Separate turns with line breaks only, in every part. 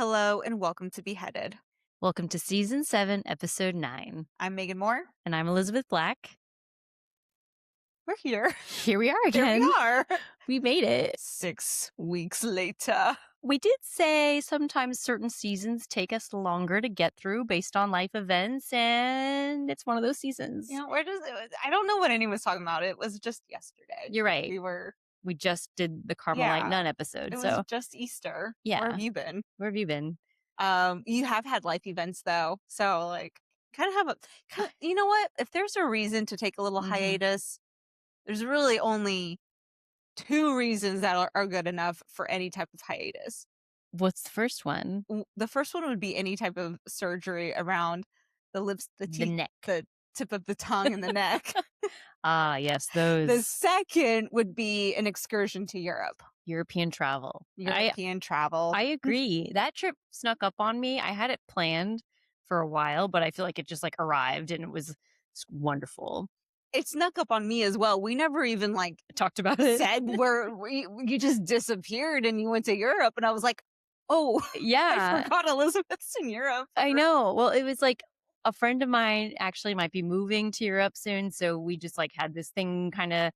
Hello and welcome to Beheaded.
Welcome to Season 7, Episode 9.
I'm Megan Moore.
And I'm Elizabeth Black.
We're here.
Here we are
Here
again.
we are.
We made it.
6 weeks later.
We did say sometimes certain seasons take us longer to get through based on life events, and it's one of those seasons.
Yeah, I don't know what anyone was talking about. It was just yesterday.
You're right. We just did the Carmelite Nun episode.
It was just Easter.
Yeah.
Where have you been?
You
have had life events though. So like you know what? If there's a reason to take a little hiatus, there's really only 2 reasons that are good enough for any type of hiatus.
What's the first one?
The first one would be any type of surgery around the lips, the teeth,
the neck,
the tip of the tongue, and the neck.
Ah, yes, those.
The second would be an excursion to Europe.
European travel.
Travel.
I agree. That trip snuck up on me. I had it planned for a while, but I feel like it just like arrived and it was wonderful.
It snuck up on me as well. We never even
talked about it.
Said where you just disappeared and you went to Europe, and I was like, oh yeah, I forgot Elizabeth's in Europe.
I know. Well, it was like a friend of mine actually might be moving to Europe soon, so we just like had this thing kind of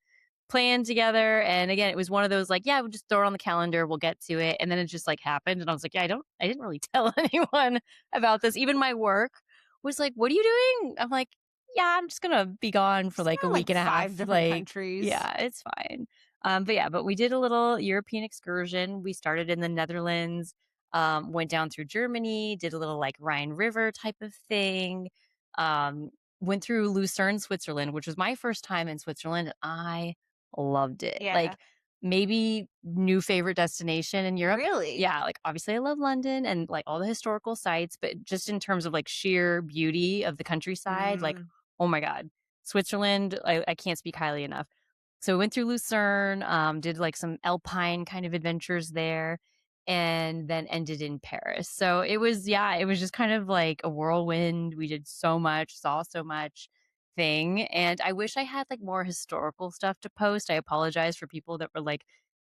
planned together. And again, it was one of those like, yeah, we'll just throw it on the calendar, we'll get to it, and then it just like happened, and I was like, yeah, I didn't really tell anyone about this. Even my work was like, what are you doing? I'm like, yeah, I'm just gonna be gone for like a week and a half.
5 different countries.
Yeah, it's fine. But we did a little European excursion. We started in the Netherlands, went down through Germany, did a little like Rhine River type of thing. Went through Lucerne, Switzerland, which was my first time in Switzerland. I loved it.
Yeah.
Like maybe new favorite destination in Europe.
Really?
Yeah. Like obviously I love London and like all the historical sites, but just in terms of like sheer beauty of the countryside, like, oh my God, Switzerland, I can't speak highly enough. So we went through Lucerne, did like some alpine kind of adventures there, and then ended in Paris. So it was just kind of like a whirlwind. We did so much, saw so much thing. And I wish I had like more historical stuff to post. I apologize for people that were like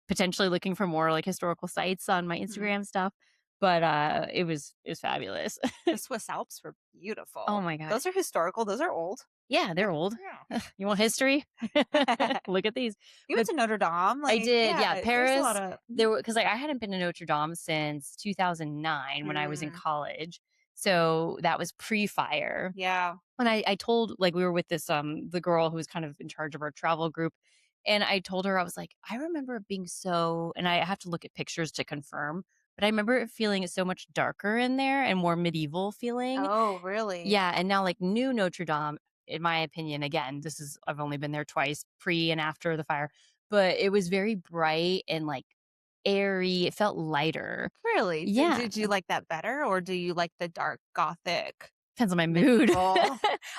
potentially looking for more like historical sites on my Instagram stuff. But it was fabulous.
The Swiss Alps were beautiful.
Oh my God.
Those are historical. Those are old.
Yeah, they're old.
Yeah.
You want history? Look at these.
You went to Notre Dame.
I did. Yeah, Paris.
There were
because I hadn't been to Notre Dame since 2009 when I was in college. So that was pre-fire.
Yeah.
And I told, like, we were with this the girl who was kind of in charge of our travel group, and I told her, I was like, I remember it being so, and I have to look at pictures to confirm, but I remember it feeling so much darker in there and more medieval feeling.
Oh, really?
Yeah, and now like new Notre Dame, in my opinion, again, I've only been there twice, pre and after the fire, but it was very bright and like airy. It felt lighter.
Really?
Yeah.
Did you like that better, or do you like the dark Gothic?
Depends on my mood.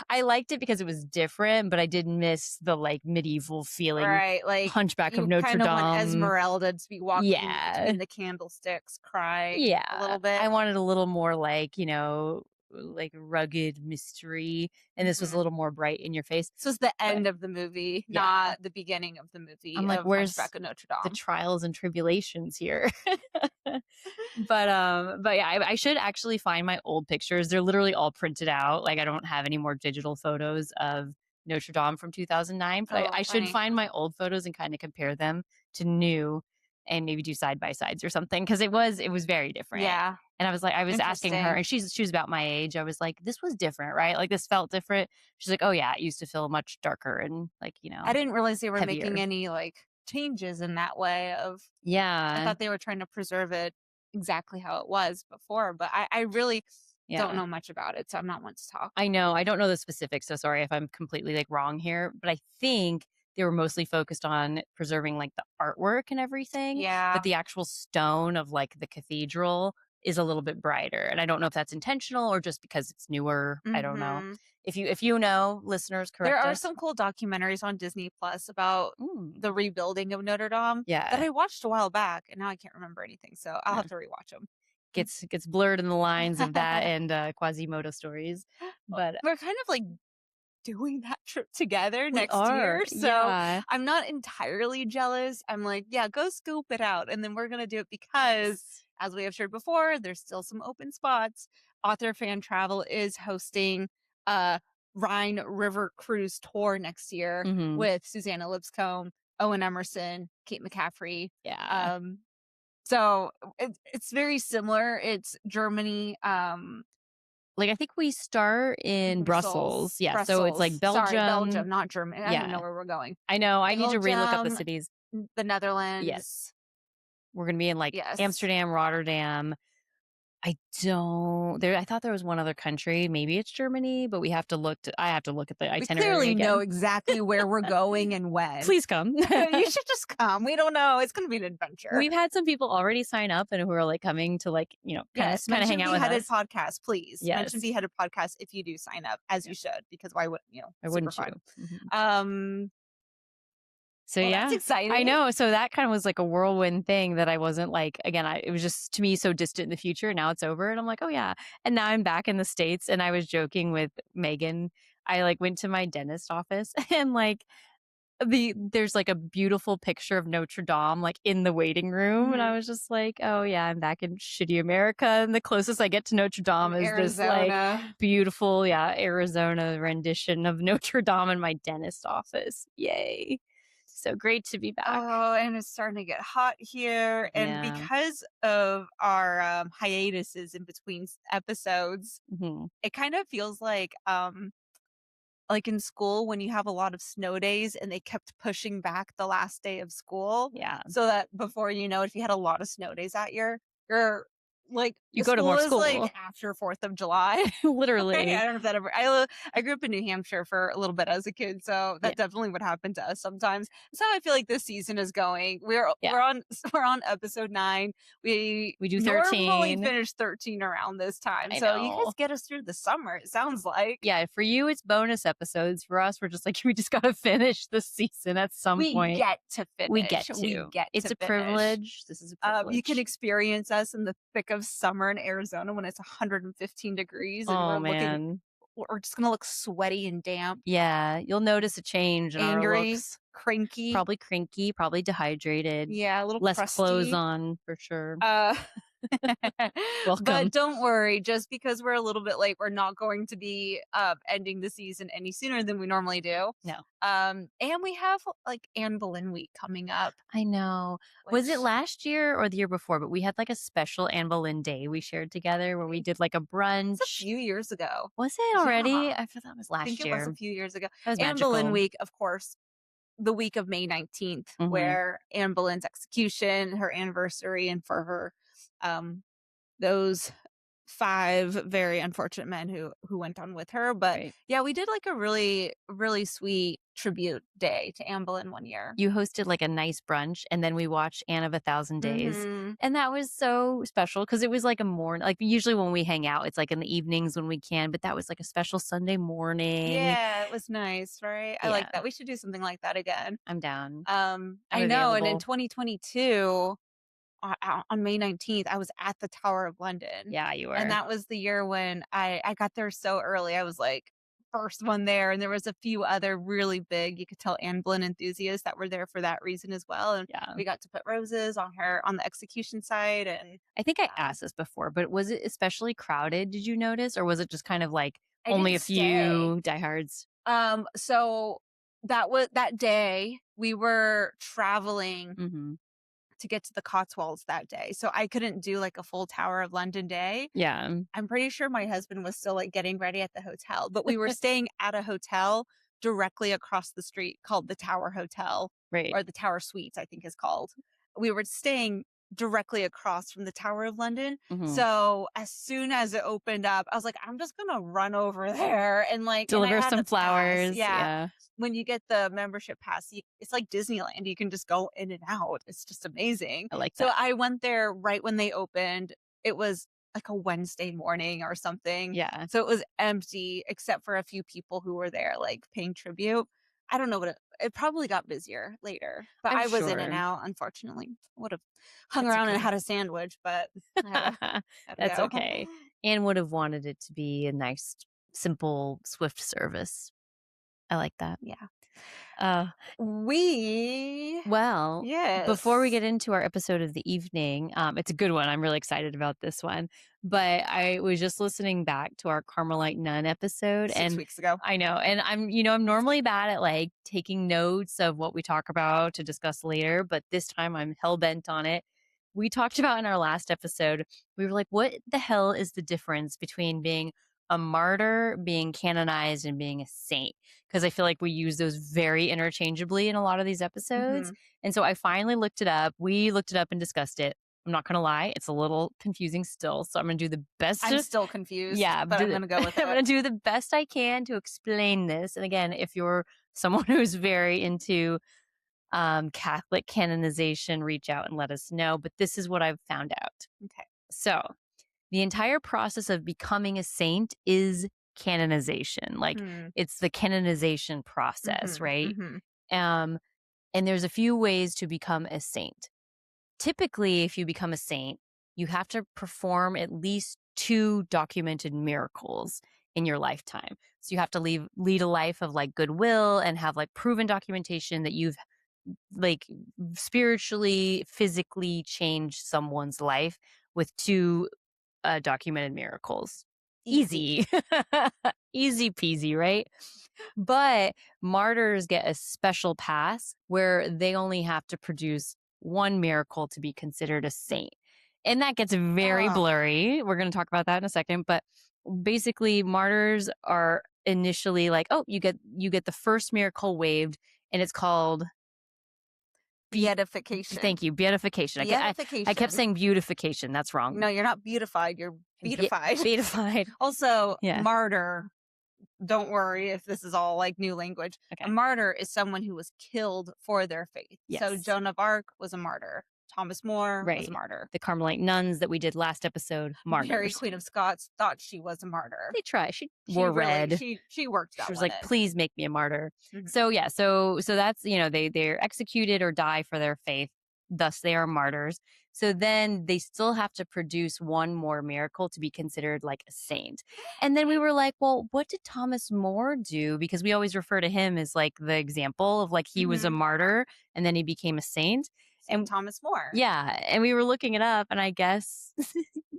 I liked it because it was different, but I did miss the like medieval feeling.
Right, like
Hunchback of Notre Dame.
Want Esmeralda to be walking between the candlesticks, crying a little bit.
I wanted a little more like, like rugged mystery, and this was a little more bright in your face.
This was the end of the movie, not the beginning of the movie.
I'm like, where's
Hunchback of Notre Dame?
The trials and tribulations here? But yeah, I should actually find my old pictures. They're literally all printed out. Like I don't have any more digital photos of Notre Dame from 2009, but I should find my old photos and kind of compare them to new and maybe do side by sides or something, because it was very different.
Yeah.
And I was asking her, and she was about my age. I was like, this was different, right? Like this felt different. She's like, oh yeah, it used to feel much darker and like,
I didn't realize they were
heavier.
making any like changes in that way of.
Yeah.
I thought they were trying to preserve it exactly how it was before, but I really don't know much about it, so I'm not one to talk.
I know. I don't know the specifics, so sorry if I'm completely like wrong here, but I think they were mostly focused on preserving like the artwork and everything.
Yeah.
But the actual stone of like the cathedral is a little bit brighter. And I don't know if that's intentional or just because it's newer. I don't know. If you know, listeners, correct
There are
us.
some cool documentaries on Disney Plus about the rebuilding of Notre Dame.
Yeah.
That I watched a while back, and now I can't remember anything, so I'll have to rewatch them.
Gets blurred in the lines of that and Quasimodo stories. But
we're kind of like doing that trip together next year. So I'm not entirely jealous. I'm like, yeah, go scope it out. And then we're going to do it because as we have shared before, there's still some open spots. Author Fan Travel is hosting a Rhine River Cruise tour next year
Mhm.
with Susanna Lipscomb, Owen Emerson, Kate McCaffrey.
Yeah.
Um, so it's very similar. It's Germany,
Like, I think we start in Brussels. Yeah, so it's like
Brussels. Sorry,
Belgium.
Belgium, not Germany. I don't even know
Yeah.
where we're going.
I know, I need to relook up the
Belgium,
cities.
the Netherlands.
Yes. We're gonna be in, like,
Yes.
Amsterdam, Rotterdam. I thought there was one other country, maybe it's Germany, but I have to look at the
We
itinerary
clearly know
again.
exactly where we're going and when.
Please come.
You should just come. We don't know. It's going to be an adventure.
We've had some people already sign up and who are, like, coming to, like, kinda
Yes.
hang
Mention
out with
Beheaded
us.
Podcast, please. Mention
Yes.
Beheaded Podcast if you do sign up, as
Yeah.
you should, because why would,
Why
super
wouldn't you?
fun.
Mhm.
Um,
So,
well, that's
yeah. I
exciting.
know, so that kinda was like a whirlwind thing that I wasn't like again, it was just to me so distant in the future, now it's over, and I'm like, "Oh, yeah." And now I'm back in the States, and I was joking with Megan. I, like, went to my dentist office and, like, there's, like, a beautiful picture of Notre Dame, like, in the waiting room, and I
Mhm.
was just like, "Oh, yeah, I'm back in shitty America," and the closest I get to Notre
In
Dame is this, like,
Arizona.
beautiful, yeah, Arizona rendition of Notre Dame in my dentist office. Yay. So great to be back.
Oh, and it's starting to get hot here. And
Yeah.
because of our hiatuses in between episodes,
Mhm.
it kind of feels like in school when you have a lot of snow days and they kept pushing back the last day of school
Yeah.
so that before you know it, if you had a lot of snow days that year, you're like
You go to
school
more
is like
school.
after 4th of July. Right? I
Literally.
don't know if that ever. I grew up in New Hampshire for a little bit as a kid, so
Yeah.
that definitely would happen to us sometimes. So I feel like this season is going. We're
Yeah.
we're on we're on episode 9. We
We do
normally
13.
finish 13 around this time,
I
so you
know.
guys get us through the summer. It sounds like.
Yeah, for you, it's bonus episodes. For us, we're just like, we just gotta finish the season at some
We
point.
get to
We get
finish. We
to.
get
It's
to
a
finish.
privilege. This is a
You can
privilege.
experience us in the thick of summer in Arizona when it's 115 degrees and
Oh, man.
we're just gonna look sweaty and damp,
Yeah, you'll notice a change in our
angry,
looks.
cranky.
Probably cranky, probably dehydrated,
Yeah, a little
less clothes
crusty.
on for sure.
Uh, but
Welcome.
don't worry, just because we're a little bit late, we're not going to be ending the season any sooner than we normally do.
No.
And we have like Anne Boleyn week coming up,
I know. Was it
which
last year or the year before? But we had like a special Anne Boleyn day we shared together where we did like a
it's a
brunch.
few years ago.
Was it already?
Yeah.
I thought that was
I think
last
it was a
year.
few years ago.
That was
Anne Boleyn
magical.
week, of course, the week of May 19th,
Hmm.
where Anne Boleyn's execution, her anniversary, and for her, those 5 very unfortunate men who went on with her. But
Right.
yeah, we did like a really, really sweet tribute day to Anne Boleyn one year.
You hosted like a nice brunch and then we watched Anne of a Thousand Days.
Hmm.
And that was so special because it was like a morning. Like usually when we hang out, it's like in the evenings when we can, but that was like a special Sunday morning.
Yeah, it was nice, right? I like
Yeah,
that. We should do something like that again.
I'm down. I'm
I know. And in
available.
2022, on May 19th, I was at the Tower of London.
Yeah, you
And
were.
that was the year when I got there so early. I was like first one there. And there was a few other really big, you could tell Anne Boleyn enthusiasts that were there for that reason as well. And
Yeah.
we got to put roses on her on the execution site. And
I think I
um,
asked this before, but was it especially crowded? Did you notice? Or was it just kind of like
I
only
didn't
a
stay.
few diehards?
So that day we were traveling
Hmm.
to get to the Cotswolds that day. So I couldn't do like a full Tower of London day.
Yeah.
I'm pretty sure my husband was still like getting ready at the hotel, but we were staying at a hotel directly across the street called the Tower Hotel,
Right.
or the Tower Suites, I think is called. We were staying directly across from the Tower of London.
Hmm.
So as soon as it opened up, I was like, I'm just gonna run over there and I
Deliver
had
some
a pass.
flowers.
Yeah.
Yeah.
When you get the membership pass, it's like Disneyland. You can just go in and out. It's just amazing.
I like
So
that.
I went there right when they opened. It was like a Wednesday morning or something.
Yeah.
So it was empty except for a few people who were there like paying tribute. I don't know what it probably got busier later, but
I'm
I was in and
sure.
out, unfortunately. Would have hung
That's
around and
okay.
had a sandwich, but I had to
That's
go.
okay. Anne would have wanted it to be a nice, simple, swift service. I like that.
Yeah.
Uh,
We
Well, before we
Yes.
get into our episode of the evening, it's a good one. I'm really excited about this one. But I was just listening back to our Carmelite Nun episode,
6 weeks ago.
I know, and I'm normally bad at like taking notes of what we talk about to discuss later, but this time I'm hell bent on it. We talked about in our last episode, we were like, what the hell is the difference between being a martyr, being canonized, and being a saint? Because I feel like we use those very interchangeably in a lot of these episodes. And so I finally looked it up. We looked it up and discussed it. I'm not going to lie, it's a little confusing still. So I'm going to do the best.
I'm still confused.
Yeah,
but I'm going to go with it.
I'm going to do the best I can to explain this. And again, if you're someone who's very into Catholic canonization, reach out and let us know. But this is what I've found out.
Okay.
So the entire process of becoming a saint is canonization. Like it's the canonization process, right? And there's a few ways to become a saint. Typically, if you become a saint, you have to perform at least 2 documented miracles in your lifetime. So you have to lead a life of like goodwill and have like proven documentation that you've like spiritually, physically changed someone's life with 2 documented miracles. Easy. Easy peasy, right? But martyrs get a special pass where they only have to produce 1 miracle to be considered a saint. And that gets very blurry. We're going to talk about that in a second. But basically, martyrs are initially like, oh, you get the first miracle waived, and it's called
beatification.
Thank you. Beatification. I kept saying beautification. That's wrong.
No, you're not beautified. You're beatified.
Beatified.
Also, martyr. Don't worry if this is all like new language.
Okay.
A martyr is someone who was killed for their faith.
Yes.
So Joan of Arc was a martyr. Thomas More was a martyr.
The Carmelite nuns that we did last episode, martyrs.
Mary, Queen of Scots, thought she was a martyr.
They tried. She wore red.
She worked that.
She was like, please make me a martyr. So yeah, so that's, they're executed or die for their faith. Thus they are martyrs. So then they still have to produce 1 more miracle to be considered like a saint. And then we were like, well, what did Thomas More do? Because we always refer to him as like the example of like he was a martyr and then he became a saint.
And Thomas More.
Yeah. And we were looking it up, and I guess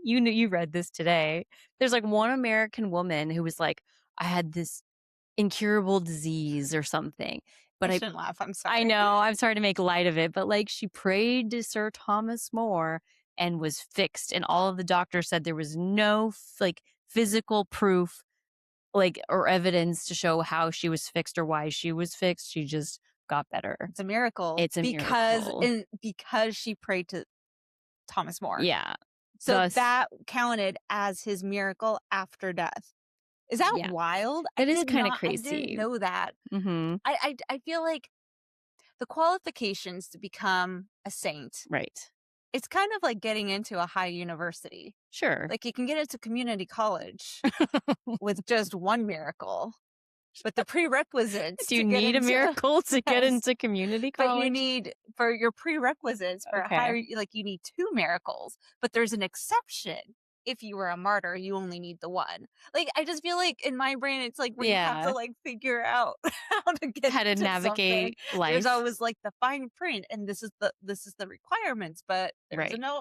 you read this today. There's like one American woman who was like, I had this incurable disease or something. But
I shouldn't laugh. I'm sorry.
I know. I'm sorry to make light of it. But like she prayed to Sir Thomas More and was fixed. And all of the doctors said there was no like physical proof like or evidence to show how she was fixed or why she was fixed. She just got better.
It's a miracle.
It's a miracle.
Because she prayed to Thomas More.
Yeah.
So that counted as his miracle after death. Is that wild?
It is kind of crazy.
I didn't know that.
Mm-hmm.
I feel like the qualifications to become a saint.
Right.
It's kind of like getting into a high university.
Sure.
Like you can get into community college with just 1 miracle. But the prerequisites.
Do you need a miracle to get into community college?
But you need, for your prerequisites for a higher, like you need 2 miracles. But there's an exception. If you were a martyr, you only need the 1. Like, I just feel like in my brain, it's like where you have to like figure out how to navigate life. There's always like the fine print, and this is the requirements. But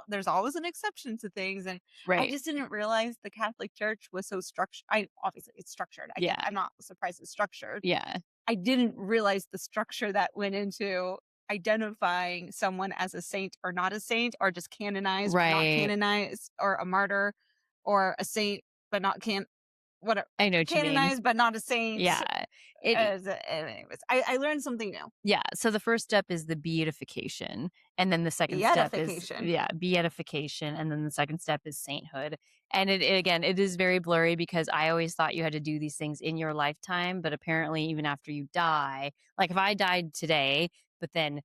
there's always an exception to things, and I just didn't realize the Catholic Church was so structured. Obviously it's structured. I'm not surprised it's structured.
Yeah,
I didn't realize the structure that went into identifying someone as a saint or not a saint, or just canonized or not canonized, or a martyr or a saint but not whatever.
I know what
canonized
you mean.
but not a saint.
Yeah.
Anyways, I learned something new.
Yeah. So the first step is the beatification, and then the second step is beatification, and then the second step is sainthood. And it is very blurry because I always thought you had to do these things in your lifetime, but apparently even after you die, like if I died today, but then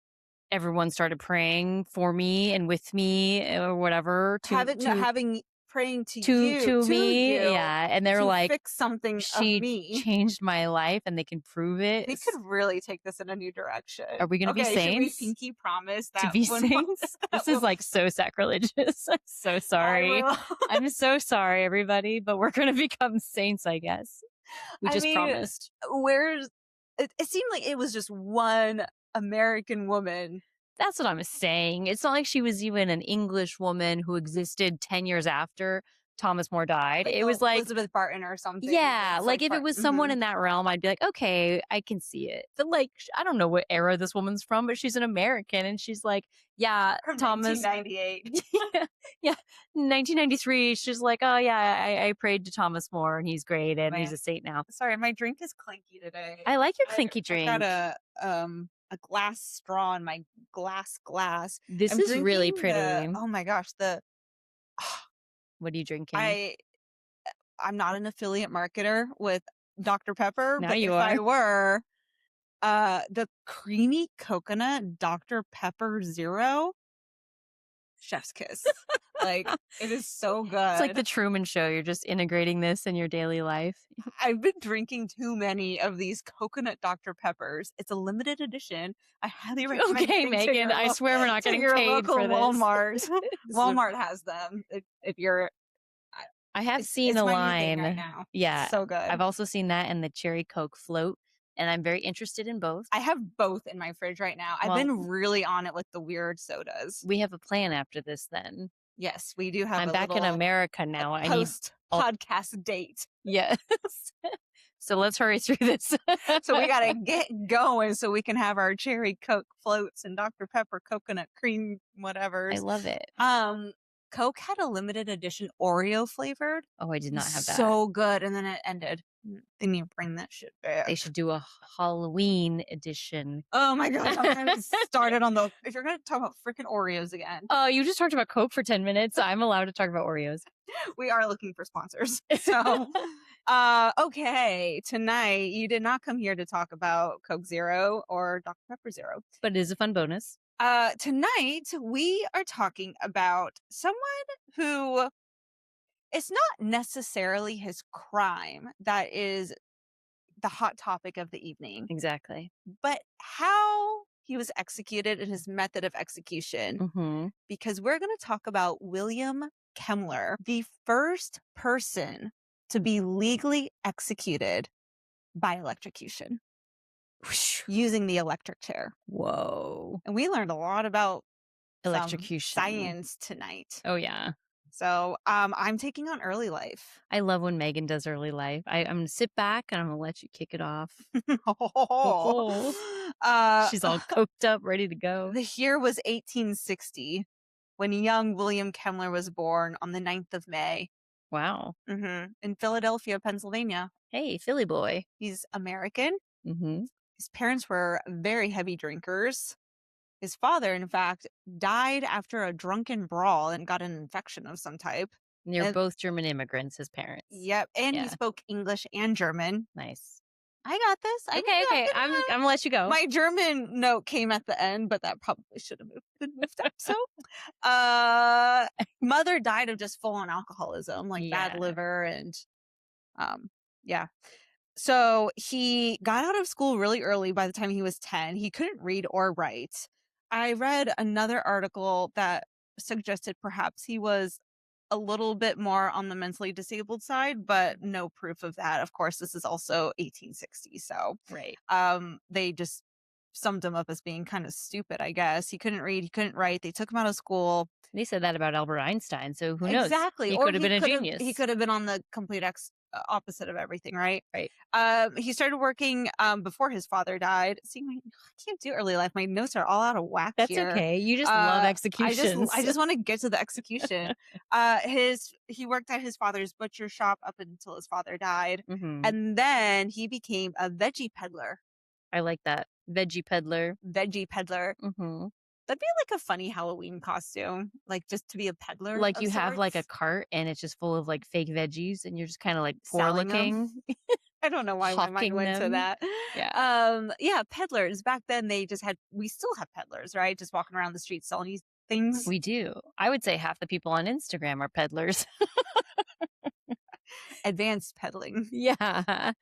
everyone started praying for me and with me or whatever
praying to
me, and they're like,
fix something.
She changed my life, and they can prove it.
They could really take this in a new direction.
Are we going to be saints?
Should we pinky promise that
to be saints? This is like so sacrilegious. I'm so sorry. I'm so sorry, everybody, but we're going to become saints, I guess. We just promised.
It seemed like it was just 1 American woman.
That's what I'm saying. It's not like she was even an English woman who existed 10 years after Thomas More died.
Like
It was like,
Elizabeth Barton or something.
yeah,
It's
like if it was someone in that realm, I'd be like, okay, I can see it. But like, I don't know what era this woman's from, but she's an American and she's like, yeah,
from
Thomas.
1998.
Yeah, 1993. She's like, oh yeah, I prayed to Thomas More and he's great and
Man.
he's a saint now.
Sorry, my drink is clinky today.
I like your clinky drink.
I got a glass straw in my glass.
This
I'm
is really
drinking
pretty.
oh my gosh,
What are you drinking?
I'm not an affiliate marketer with Dr. Pepper,
Now
but
you
if
are.
I were, the creamy coconut Dr. Pepper Zero, chef's kiss. Like, it is so good.
It's like the Truman Show. You're just integrating this in your daily life.
I've been drinking too many of these coconut Dr. Peppers. It's a limited edition. I highly recommend.
Okay, Megan. I swear we're not getting paid for this.
Walmart. Walmart has them. If you're,
I have seen a
my new
line.
thing right now.
Yeah,
So good.
I've also seen that and the cherry Coke float, and I'm very interested in both.
I have both in my fridge right now. I've been really on it with the weird sodas.
We have a plan after this then.
Yes, we do have.
I'm back in America now. I need
podcast date.
Yes. So let's hurry through this.
So we gotta get going so we can have our cherry Coke floats and Dr. Pepper coconut cream whatever.
I love it.
Coke had a limited edition Oreo flavored.
Oh, I did not have that.
So good, and then it ended. They need to bring that shit back.
They should do a Halloween edition.
Oh my god! I'm gonna start it on the. If you're gonna talk about freaking Oreos again.
Oh, you just talked about Coke for 10 minutes. I'm allowed to talk about Oreos.
We are looking for sponsors. So, okay, tonight you did not come here to talk about Coke Zero or Dr. Pepper Zero,
but it is a fun bonus.
Tonight we are talking about someone who it's not necessarily his crime that is the hot topic of the evening.
Exactly.
But how he was executed and his method of execution. Because we're going to talk about William Kemmler, the first person to be legally executed by electrocution using the electric chair.
Whoa.
And we learned a lot about
electrocution
science tonight.
Oh, yeah.
So I'm taking on early life.
I love when Megan does early life. I'm going to sit back and I'm going to let you kick it off. She's all coked up, ready to go.
The year was 1860 when young William Kemmler was born on the 9th of May.
Wow.
In Philadelphia, Pennsylvania.
Hey, Philly boy.
He's American. His parents were very heavy drinkers. His father, in fact, died after a drunken brawl and got an infection of some type.
And they're both German immigrants, his parents.
Yep. And he spoke English and German.
Nice.
I got this.
Okay. I'm going to let you go.
My German note came at the end, but that probably should have been moved up. So, mother died of just full-on alcoholism, like bad liver and, yeah. So he got out of school really early. By the time he was 10, he couldn't read or write. I read another article that suggested perhaps he was a little bit more on the mentally disabled side, but no proof of that. Of course, this is also 1860. So
right.
They just summed him up as being kind of stupid, I guess. He couldn't read, he couldn't write. They took him out of school.
They said that about Albert Einstein. So who knows?
Exactly.
He could have been a genius.
He could have been on the complete opposite of everything, right?
Right.
He started working before his father died. See, I can't do early life. My notes are all out of whack.
That's
here.
Okay. You just love executions.
I just want to get to the execution. He worked at his father's butcher shop up until his father died, and then he became a veggie peddler.
I like that. Veggie peddler.
Veggie peddler. That'd be like a funny Halloween costume, like just to be a peddler.
Like you have like a cart and it's just full of like fake veggies and you're just kind of like poor looking.
I don't know why my mind went to that. Yeah. Peddlers. Back then we still have peddlers, right? Just walking around the streets selling these things.
We do. I would say half the people on Instagram are peddlers.
Advanced peddling.
Yeah.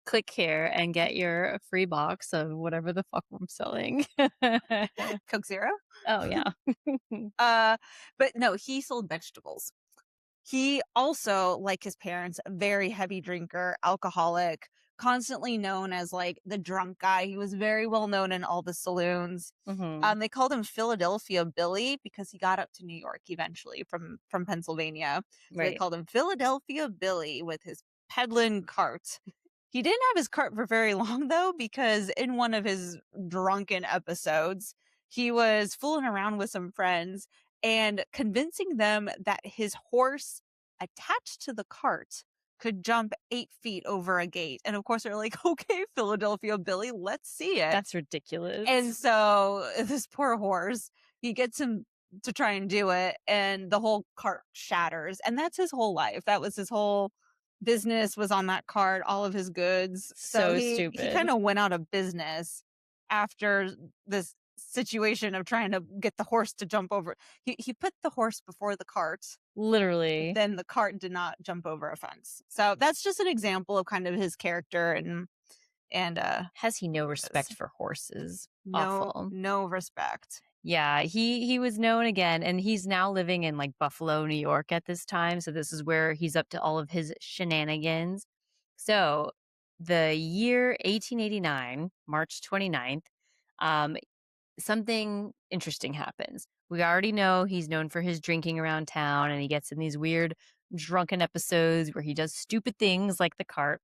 Click here and get your free box of whatever the fuck I'm selling.
Coke Zero?
Oh, yeah.
But no, he sold vegetables. He also, like his parents, a very heavy drinker, alcoholic, constantly known as like the drunk guy. He was very well known in all the saloons. They called him Philadelphia Billy because he got up to New York eventually from Pennsylvania. So they
Right.
called him Philadelphia Billy with his peddling cart. He didn't have his cart for very long though, because in one of his drunken episodes, he was fooling around with some friends and convincing them that his horse attached to the cart could jump 8 feet over a gate. And of course, they're like, okay, Philadelphia Billy, let's see it.
That's ridiculous.
And so this poor horse, he gets him to try and do it, and the whole cart shatters. And that's his whole life. That was his whole business was on that cart, all of his goods. So he
stupid.
kind of went out of business after this situation of trying to get the horse to jump over. He put the horse before the cart.
Literally.
Then the cart did not jump over a fence. So that's just an example of kind of his character and
Has he no respect for horses? Awful.
no respect.
Yeah, he was known again, and he's now living in like Buffalo, New York at this time. So this is where he's up to all of his shenanigans. So the year 1889, March 29th, something interesting happens. We already know he's known for his drinking around town, and he gets in these weird drunken episodes where he does stupid things like the cart.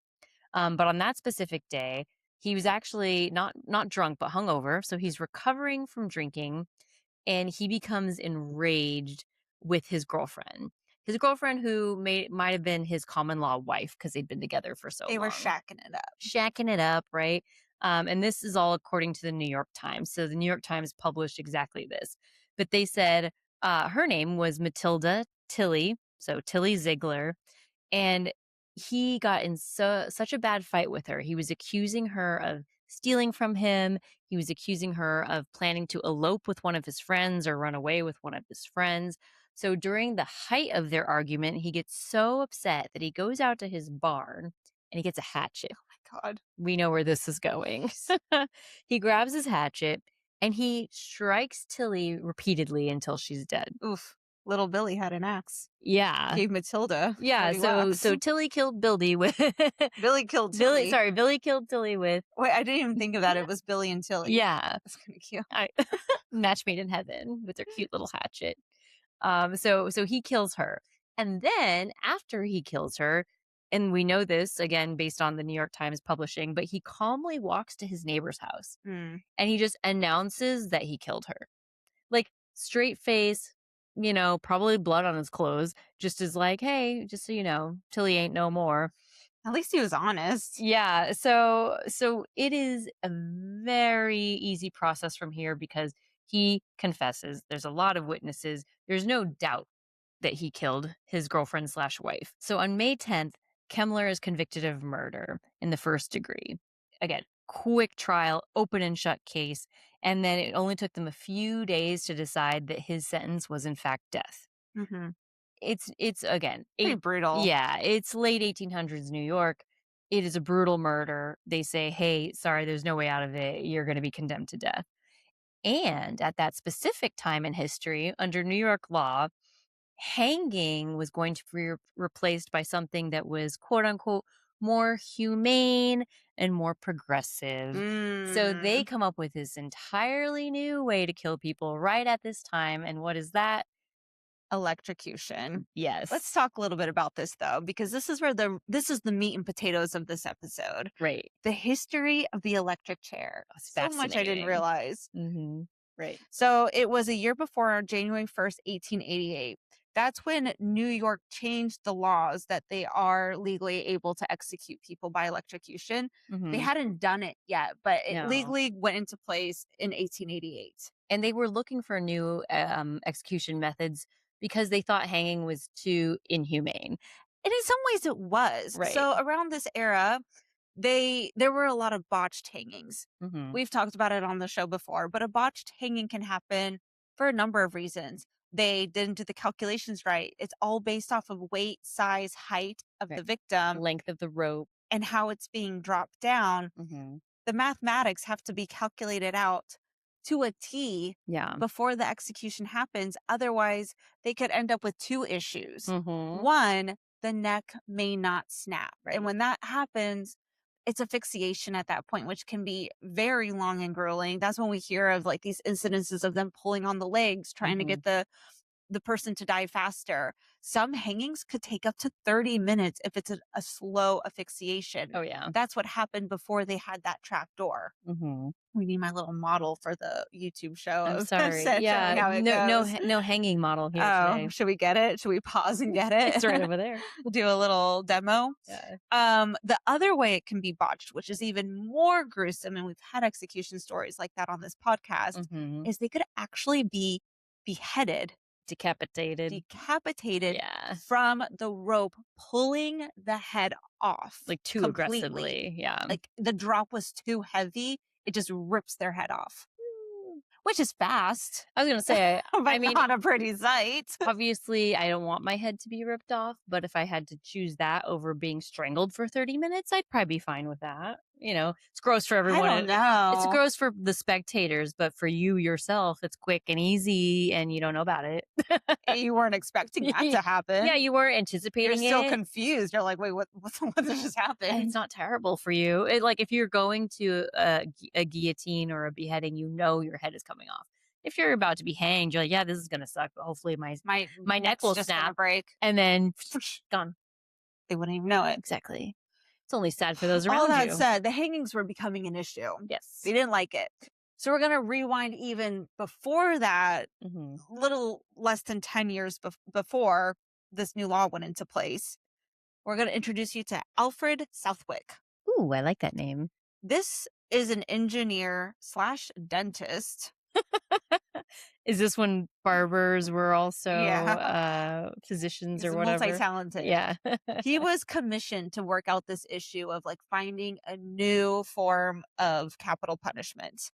But on that specific day, he was actually not drunk but hungover, so he's recovering from drinking, and he becomes enraged with his girlfriend. His girlfriend, who might have been his common law wife because they'd been together for so
They
long.
were shacking it up.
Shacking it up, right? And this is all according to the New York Times. So the New York Times published exactly this. But they said her name was Matilda Tilly, so Tilly Ziegler, and he got in such a bad fight with her. He was accusing her of stealing from him. He was accusing her of planning to elope with one of his friends or run away with one of his friends. So during the height of their argument, he gets so upset that he goes out to his barn and he gets a hatchet.
Oh my God.
We know where this is going. He grabs his hatchet and he strikes Tilly repeatedly until she's dead.
Oof. Little Billy had an axe.
Yeah.
Gave Matilda.
Yeah,
40
so
whacks.
Tilly killed Billy with
Billy killed Tilly.
Billy killed Tilly with
Wait, I didn't even think of that. It was Billy and Tilly.
yeah.
That's kind of cute.
Match made in heaven with their cute little hatchet. So he kills her. And then after he kills her, and we know this again based on the New York Times publishing, but he calmly walks to his neighbor's house
Mm.
and he just announces that he killed her. Like straight face, probably blood on his clothes, just as like, hey, just so you know, Tilly ain't no more.
At least he was honest.
Yeah, so it is a very easy process from here because he confesses. There's a lot of witnesses. There's no doubt that he killed his girlfriend/wife. So on May 10th, Kemmler is convicted of murder in the first degree. Again, quick trial, open and shut case, and then it only took them a few days to decide that his sentence was in fact death.
Mm-hmm.
It's again
Pretty brutal.
Yeah, it's late 1800s New York. It is a brutal murder. They say, "Hey, sorry, there's no way out of it. You're going to be condemned to death." And at that specific time in history, under New York law, hanging was going to be replaced by something that was quote unquote more humane and more progressive. So they come up with this entirely new way to kill people right at this time. And what is that?
Electrocution.
Yes.
Let's talk a little bit about this though, because this is the meat and potatoes of this episode.
Right.
The history of the electric chair. So much I didn't realize.
Mm-hmm. Right.
So it was a year before January 1st, 1888. That's when New York changed the laws that they are legally able to execute people by electrocution.
Mm-hmm.
They hadn't done it yet, but it
No.
legally went into place in 1888.
And they were looking for new execution methods because they thought hanging was too inhumane.
And in some ways it was.
Right.
So around this era, there were a lot of botched hangings.
Mm-hmm.
We've talked about it on the show before, but a botched hanging can happen for a number of reasons. They didn't do the calculations right. It's all based off of weight, size, height of the victim,
length of the rope,
and how it's being dropped down.
Mm-hmm.
The mathematics have to be calculated out to a T before the execution happens. Otherwise, they could end up with two issues.
Mm-hmm.
One, the neck may not snap.
Right.
And when that happens, it's asphyxiation at that point, which can be very long and grueling. That's when we hear of like these incidences of them pulling on the legs, trying to
Hmm.
get the person to die faster. Some hangings could take up to 30 minutes if it's a slow asphyxiation.
Oh, yeah.
That's what happened before they had that trap door.
Hmm.
We need my little model for the YouTube show
I'm
of
sorry.
showing
Yeah.
how it
No, no,
goes.
no hanging model here
Oh,
today.
should we get it? Should we pause and get
It's right
it?
over there.
We'll do a little demo.
Yeah.
The other way it can be botched, which is even more gruesome, and we've had execution stories like that on this podcast,
Hmm.
is they could actually be beheaded,
Decapitated.
decapitated
Yeah.
from the rope, pulling the head off
Like too
completely.
aggressively. Yeah.
Like the drop was too heavy, it just rips their head off, which is fast,
I was going to say, I
but
mean,
not a pretty sight.
obviously, I don't want my head to be ripped off, but if I had to choose that over being strangled for 30 minutes, I'd probably be fine with that. It's gross for
I
everyone.
don't
It's
know.
gross for the spectators, but for you yourself, it's quick and easy and you don't know about it.
You weren't expecting that to happen.
Yeah, you were
You're
anticipating
still
it.
confused. You're like, wait, what just
And
happened?
it's not terrible for you. Like if you're going to a guillotine or a beheading, your head is coming off. If you're about to be hanged, you're like, yeah, this is gonna suck, but hopefully my neck
Neck's
will
just gonna
snap,
break.
and then gone.
They wouldn't even know it.
Exactly. It's only sad for those
All
around
that
you.
said, the hangings were becoming an issue.
Yes.
They didn't like it. So we're gonna rewind even before that,
Hmm.
little less than 10 years before this new law went into place. We're gonna introduce you to Alfred Southwick.
Ooh, I like that name.
This is an engineer slash dentist.
Is this when barbers were also physicians
He's
or whatever?
multi-talented.
Yeah.
He was commissioned to work out this issue of like finding a new form of capital punishment.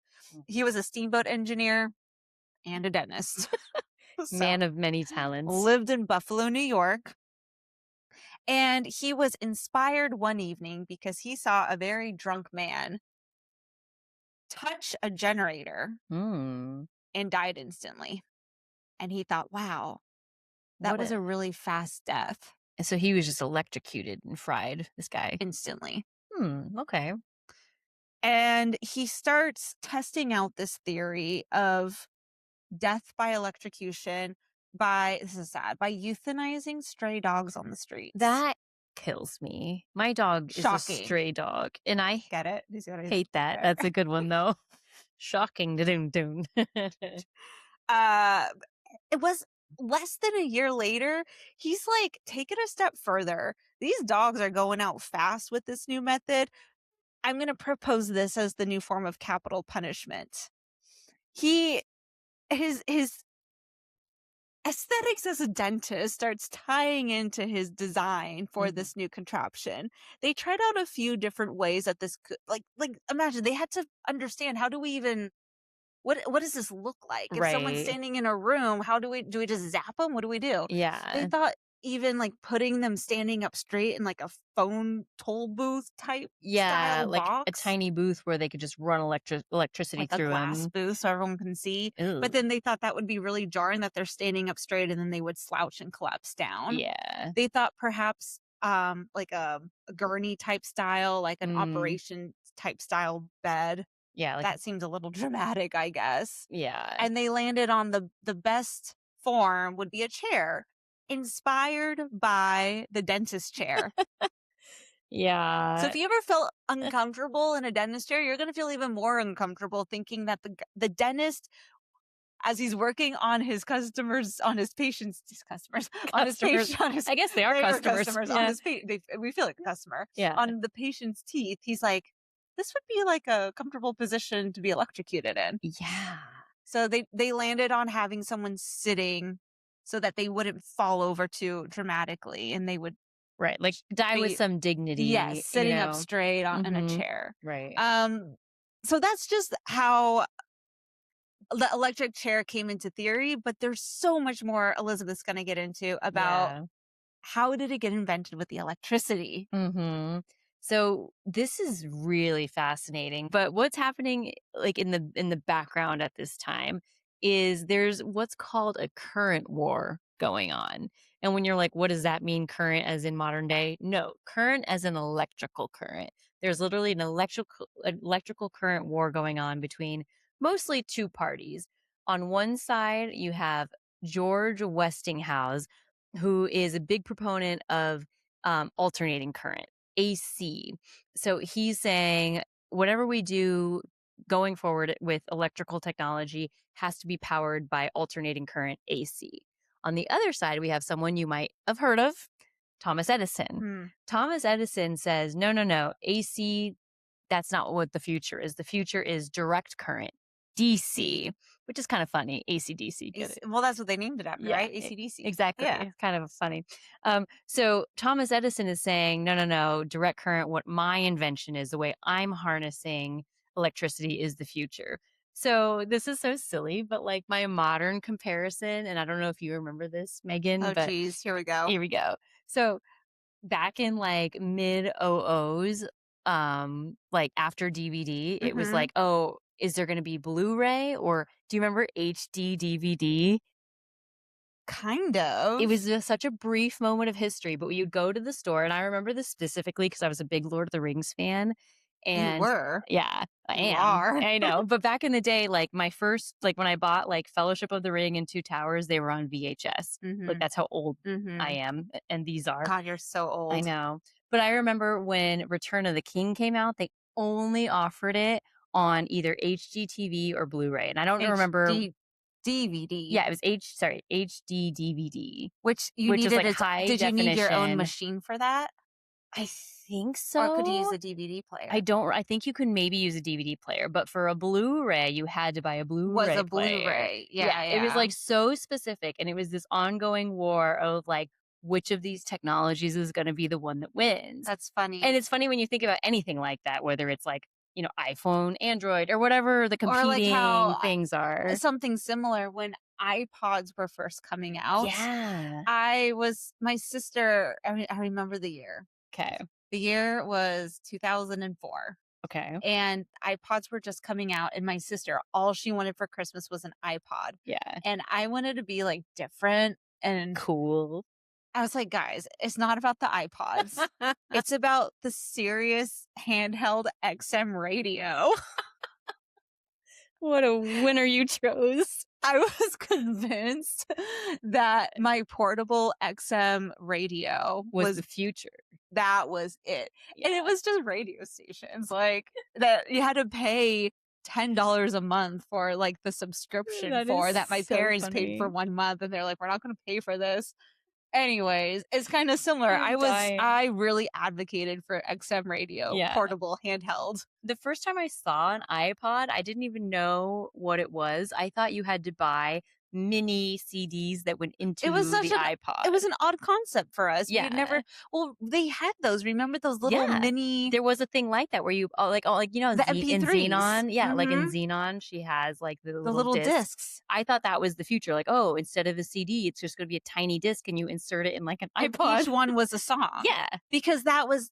He was a steamboat engineer and a dentist. So,
Man of many talents.
lived in Buffalo, New York. And he was inspired one evening because he saw a very drunk man touch a generator
Hmm.
and died instantly. And he thought, wow, that
What
was a really fast death
And so he was just electrocuted and fried, this guy.
instantly.
Okay.
And he starts testing out this theory of death by electrocution this is sad, by euthanizing stray dogs on the streets.
That kills me. My dog is a
Shocking.
stray dog, and I
Get it? You see what I
hate that.
okay.
That's a good one, though. Shocking. Doon.
It was less than a year later. He's like, take it a step further. These dogs are going out fast with this new method. I'm going to propose this as the new form of capital punishment. His aesthetics as a dentist starts tying into his design for this new contraption. They tried out a few different ways that this could, like imagine they had to understand, how do we even, what does this look like? If someone's
Right.
standing in a room, how do we just zap them? What do we do? They
Yeah.
thought even like putting them standing up straight in like a phone toll booth type
Yeah,
style
like a
box,
tiny booth where they could just run electricity
like a
through
glass
them.
booth so everyone can see.
Ew.
But then they thought that would be really jarring, that they're standing up straight and then they would slouch and collapse down.
Yeah.
They thought perhaps like a gurney type style, like an operation type style bed.
Yeah. Like,
That seemed a little dramatic, I guess.
yeah.
And they landed on the best form would be a chair, inspired by the dentist chair.
Yeah.
So if you ever felt uncomfortable in a dentist chair, you're going to feel even more uncomfortable thinking that the dentist, as he's working on his customers, on his patients,
I guess they are customers.
on
Yeah.
his we feel like a customer.
Yeah.
On the patient's teeth, he's like, this would be like a comfortable position to be electrocuted in.
Yeah.
So they landed on having someone sitting so that they wouldn't fall over too dramatically, and they would
Right. Like die with some dignity.
yes, sitting up
know?
straight in a chair.
Right.
So that's just how the electric chair came into theory, but there's so much more Elizabeth's going to get into about how did it get invented with the electricity.
So this is really fascinating. But what's happening like in the background at this time is there's what's called a current war going on. And when you're like, what does that mean, current as in modern day? No, current as an electrical current. There's literally an electrical current war going on between mostly two parties. On one side, you have George Westinghouse, who is a big proponent of alternating current, AC. So he's saying whatever we do going forward with electrical technology has to be powered by alternating current AC. On the other side, we have someone you might have heard of, Thomas Edison.
Hmm.
Thomas Edison says, no, no, no, AC, that's not what the future is. The future is direct current, DC, which is kind of funny. AC/DC, get it?
Well, that's what they named it after,
Yeah,
right? AC/DC.
exactly.
Yeah.
It's kind of funny. So Thomas Edison is saying, no, no, no, direct current, what my invention is, the way I'm harnessing electricity is the future. So this is so silly, but like my modern comparison, and I don't know if you remember this, Megan,
Oh,
but
geez. Here we go.
here we go. So back in like mid '00s, like after DVD, it was
Hmm.
like, oh, is there going to be Blu-ray, or do you remember HD DVD?
Kind
It
of.
was just such a brief moment of history, but you'd go to the store, and I remember this specifically because I was a big Lord of the Rings fan.
You
And
were.
yeah, I
You
am.
are.
I know. But back in the day, like my first, like when I bought like Fellowship of the Ring and Two Towers, they were on VHS. Like
Hmm.
that's how old I
Hmm.
am. And these are.
God, you're so
I
old.
know. But I remember when Return of the King came out, they only offered it on either HGTV or Blu-ray. And I don't remember.
HD DVD.
Yeah, it was HD DVD,
Which you
which is
needed
like
its
high
did you need your own
definition.
machine for that?
I think
Or could you use
so.
a DVD
I
player?
don't I think you could maybe use a DVD player, but for a Blu-ray, you had to buy a
Was
Blu-ray
a
player.
Blu-ray.
Yeah,
Yeah,
it was
yeah.
like so specific, and it was this ongoing war of like which of these technologies is going to be the one that wins.
That's
And
funny.
it's funny when you think about anything like that, whether it's like, iPhone, Android, or whatever the
Or like
competing
how
things are.
something similar when iPods were first coming out.
Yeah.
My sister, I remember the year.
Okay.
The year was 2004.
Okay.
And iPods were just coming out, and my sister, all she wanted for Christmas was an iPod.
Yeah.
And I wanted to be like different. And
Cool.
I was like, guys, it's not about the iPods. It's about the serious handheld XM radio.
What a winner you chose.
I was convinced that my portable XM radio
Was the future.
that was it. And
Yeah.
it was just radio stations like that you had to pay $10 a month for like the subscription
That
for
is
that my
so
parents paid for
funny.
1 month, and they're like, we're not going to pay for this. Anyways, it's kind of similar.
I'm dying.
I really advocated for XM radio,
Yeah.
portable handheld.
The first time I saw an iPod, I didn't even know what it was. I thought you had to buy mini CDs that went into
It was
the iPod.
it was an odd concept for us.
Yeah.
We never well, they had those. Remember those little
Yeah.
mini
There was a thing like that where you
the
in
MP3s.
Xenon. Yeah, like in
Mhm.
Xenon, she has like the
The
little
little
discs.
discs.
I thought that was the future. Like, oh, instead of a CD, it's just going to be a tiny disc, and you insert it in like an
And
iPod.
each one was a song.
Yeah,
Because that was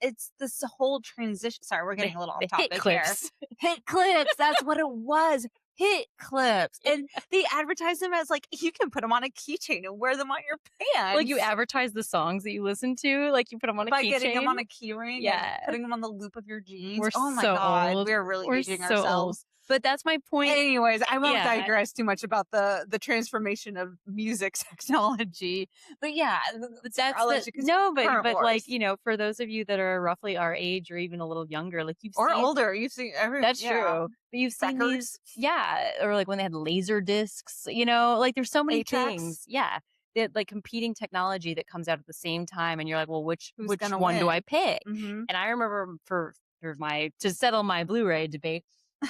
it's this whole transition. Sorry, we're getting a little off
the
topic
hit
here.
clips.
Hit clips. That's what it was. Hit clips. And they advertised them as like you can put them on a keychain and wear them on your pants.
Like you advertise the songs that you listen to, like you put them on a
by
keychain.
getting them on a keyring,
Yeah.
and putting them on the loop of your jeans.
We're
Oh my
so
god,
old.
we're really
We're
aging
so old.
ourselves.
But that's my point.
Anyways, I won't
Yeah.
digress too much about the transformation of music technology. But yeah, I'll let you current
but like
wars.
for those of you that are roughly our age or even a little younger, like you've
Or
seen
older. You've seen
That's
yeah.
true. But you've seen these,
Records.
yeah, or like when they had laser discs, like there's so many
8 tracks.
things, yeah, that like competing technology that comes out at the same time, and you're like, well, which
Who's
which
gonna
one do I
win?
pick?
Mhm.
And I remember to settle my Blu-ray debate,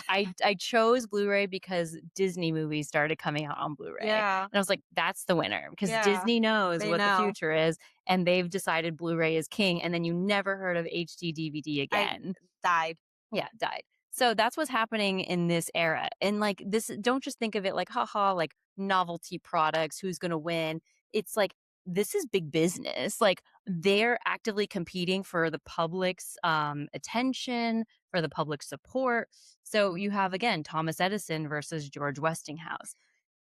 I chose Blu-ray because Disney movies started coming out on Blu-ray.
Yeah.
And I was like, that's the winner because
Yeah.
Disney knows
They
what
know.
the future is, and they've decided Blu-ray is king. And then you never heard of HD DVD again.
Died.
Yeah, died. So that's what's happening in this era. And like this, don't just think of it like, haha, like novelty products, who's going to win. It's like, this is big business. Like they're actively competing for the public's attention, for the public support. So you have, again, Thomas Edison versus George Westinghouse.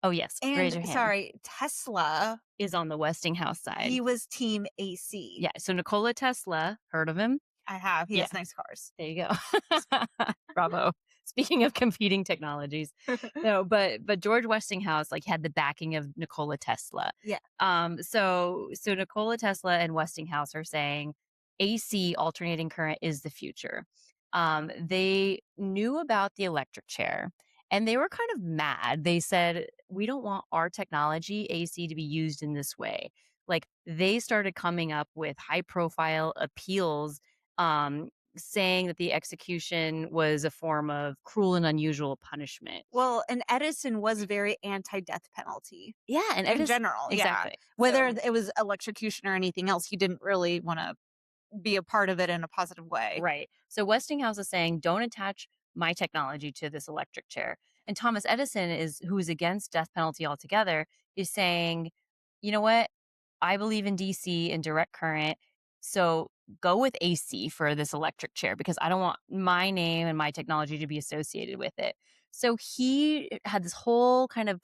Oh, yes. Raise your
And
hand.
sorry, Tesla,
Is on the Westinghouse side.
he was team AC.
Yeah. So Nikola Tesla, heard of him?
I have. He
Yeah,
has nice cars.
there you go. Bravo. Speaking of competing technologies. No, but George Westinghouse, like, had the backing of Nikola Tesla.
Yeah.
So Nikola Tesla and Westinghouse are saying AC, alternating current, is the future. They knew about the electric chair and they were kind of mad. They said, "We don't want our technology, AC, to be used in this way." Like, they started coming up with high profile appeals, saying that the execution was a form of cruel and unusual punishment.
Well, and Edison was very anti-death penalty
Yeah, and
in
Edison,
general, yeah.
exactly.
Whether
So
it was electrocution or anything else, he didn't really wanna be a part of it in a positive way.
right. So Westinghouse is saying, "Don't attach my technology to this electric chair." And Thomas Edison is who is against death penalty altogether, is saying, "You know what? I believe in DC and direct current. So go with AC for this electric chair because I don't want my name and my technology to be associated with it." So he had this whole kind of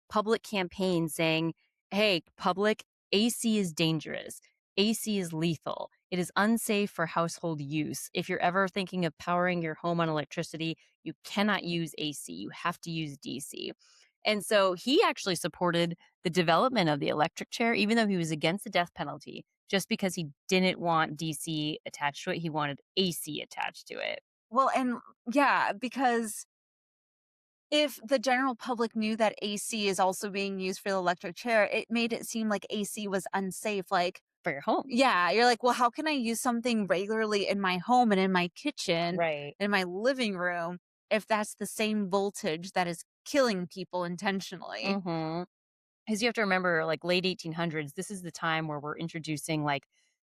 public campaign saying, "Hey, public, AC is dangerous. AC is lethal. It is unsafe for household use. If you're ever thinking of powering your home on electricity, you cannot use AC. You have to use DC." And so he actually supported the development of the electric chair, even though he was against the death penalty, just because he didn't want DC attached to it. He wanted AC attached to it.
Well, and yeah, because if the general public knew that AC is also being used for the electric chair, it made it seem like AC was unsafe, like,
For your home.
yeah, you're like, "Well, how can I use something regularly in my home and in my kitchen,
Right.
in my living room, if that's the same voltage that is killing people intentionally?"
Mm-hmm. Because you have to remember, like, late 1800s, this is the time where we're introducing, like,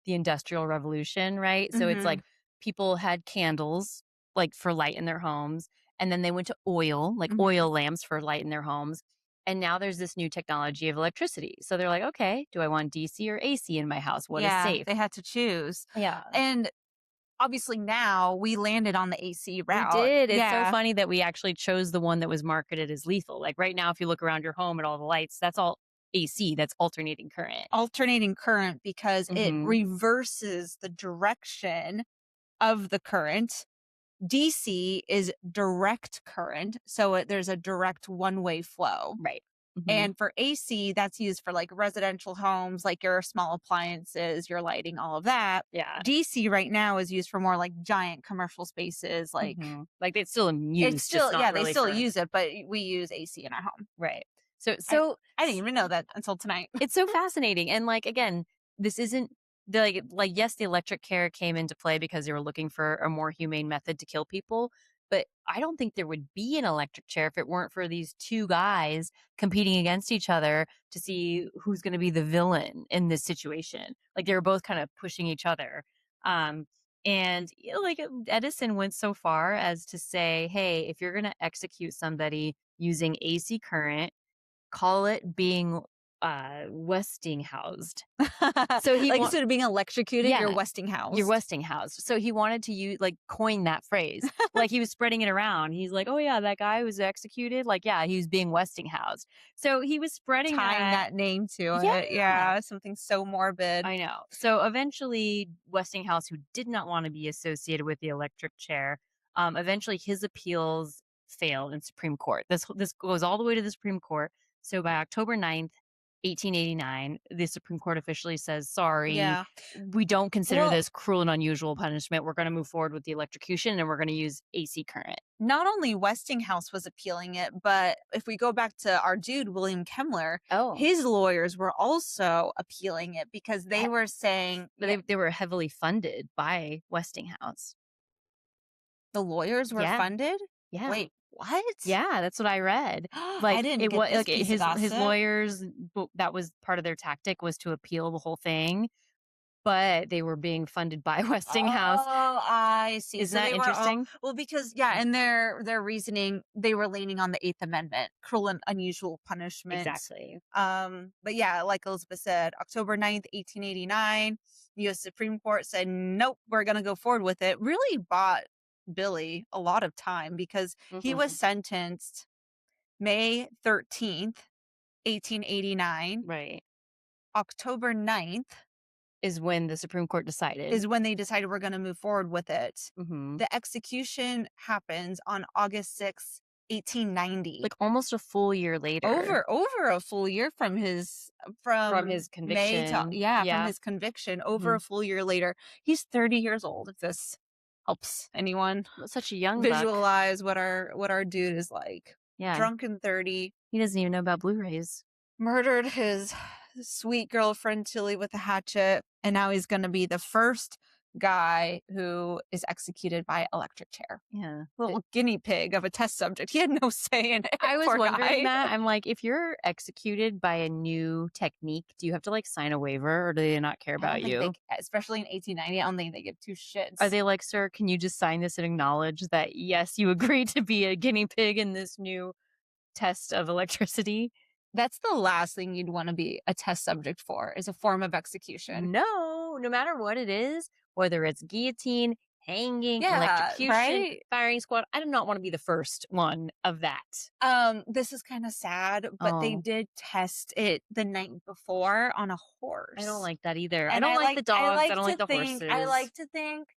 the Industrial Revolution, right? So it's like
Mhm,
people had candles, like, for light in their homes, and then they went to oil, like
mhm.
oil lamps for light in their homes. And now there's this new technology of electricity. So they're like, okay, do I want DC or AC in my house? What is
Yeah,
safe?
they had to choose,
Yeah.
and obviously now we landed on the AC
We
route.
did. It's so
Yeah.
funny that we actually chose the one that was marketed as lethal. Like, right now, if you look around your home at all the lights, that's all AC, that's alternating current.
Alternating current because it
Mhm.
reverses the direction of the current. DC is direct current, so there's a direct one-way flow.
Right. Mhm.
And for AC, that's used for like residential homes, like your small appliances, your lighting, all of that.
Yeah.
DC right now is used for more like giant commercial spaces. Like
Mhm. Like, it's still in
it's
use, just
still,
not
yeah, they
really
still
for
use it, but we use AC in our home.
right. So
I,
so
I didn't even know that until tonight.
it's so fascinating, and, like, again, this isn't the like, yes, the electric chair came into play because they were looking for a more humane method to kill people, but I don't think there would be an electric chair if it weren't for these 2 guys competing against each other to see who's gonna be the villain in this situation. Like, they were both kind of pushing each other, um, and, like, Edison went so far as to say, "Hey, if you're gonna execute somebody using AC current, call it being, Westinghoused." So he
Like
want
instead of being electrocuted, you're
yeah, you're
Westinghoused.
Westinghoused. So he wanted to use like, coin that phrase. Like, he was spreading it around. He's like, "Oh, yeah, that guy who was executed, like, yeah, he was being Westinghoused." So he was spreading
Tying
that.
that name to
Yeah,
it. Yeah, something so morbid.
I know. So eventually, Westinghouse, who did not want to be associated with the electric chair, eventually his appeals failed in Supreme Court. This goes all the way to the Supreme Court. So by October 9th, 1889, the Supreme Court officially says, "Sorry,
Yeah.
we don't consider
Well,
this cruel and unusual punishment. We're going to move forward with the electrocution and we're going to use AC current."
not only Westinghouse was appealing it, but if we go back to our dude, William Kemmler,
Oh,
his lawyers were also appealing it because they
he-
were saying,
but
yeah,
they were heavily funded by Westinghouse.
the lawyers were
Yeah,
funded.
yeah.
Wait, what?
Yeah, that's what I read.
I
Like,
didn't
it
get
was
this
like,
piece of
his
gossip.
lawyers, that was part of their tactic, was to appeal the whole thing, but they were being funded by Westinghouse.
Oh, I see.
Isn't
So
that
they were all
interesting?
well because yeah, and their reasoning, they were leaning on the Eighth Amendment, cruel and unusual punishment.
Exactly.
But yeah, like Elizabeth said, October 9th, 1889, the US Supreme Court said, nope, we're gonna go forward with it. Really bought Billy a lot of time because he was
Mhm.
sentenced May 13th, 1889,
Right.
October 9th.
is when the Supreme Court decided.
is when they decided we're going to move forward with it.
Mm-hmm.
The execution happens on August 6th, 1890.
Like almost a full year later.
Over a full year from his
conviction.
from his conviction, over a full year later. He's 30 years old, if this helps anyone
Such a young
visualize what our dude is like.
Yeah.
Drunk and 30.
He doesn't even know about Blu-rays.
Murdered his sweet girlfriend Tilly with a hatchet, and now he's going to be the first guy who is executed by electric chair.
Yeah.
Little guinea pig of a test subject. He had no say in it.
I was wondering that. I'm like, if you're executed by a new technique, do you have to like sign a waiver, or do they not care about you?
Especially in 1890, I don't think they give two shits.
Are they like, sir, can you just sign this and acknowledge that, yes, you agreed to be a guinea pig in this new test of electricity?
That's the last thing you'd want to be a test subject for, is a form of execution.
No matter what it is, whether it's guillotine, hanging, electrocution,
right?
firing squad, I do not want to be the first one of that.
This is kind of sad, but they did test it the night before on a horse.
I don't like that either. And I don't like the dogs. I don't like the horses.
I like to think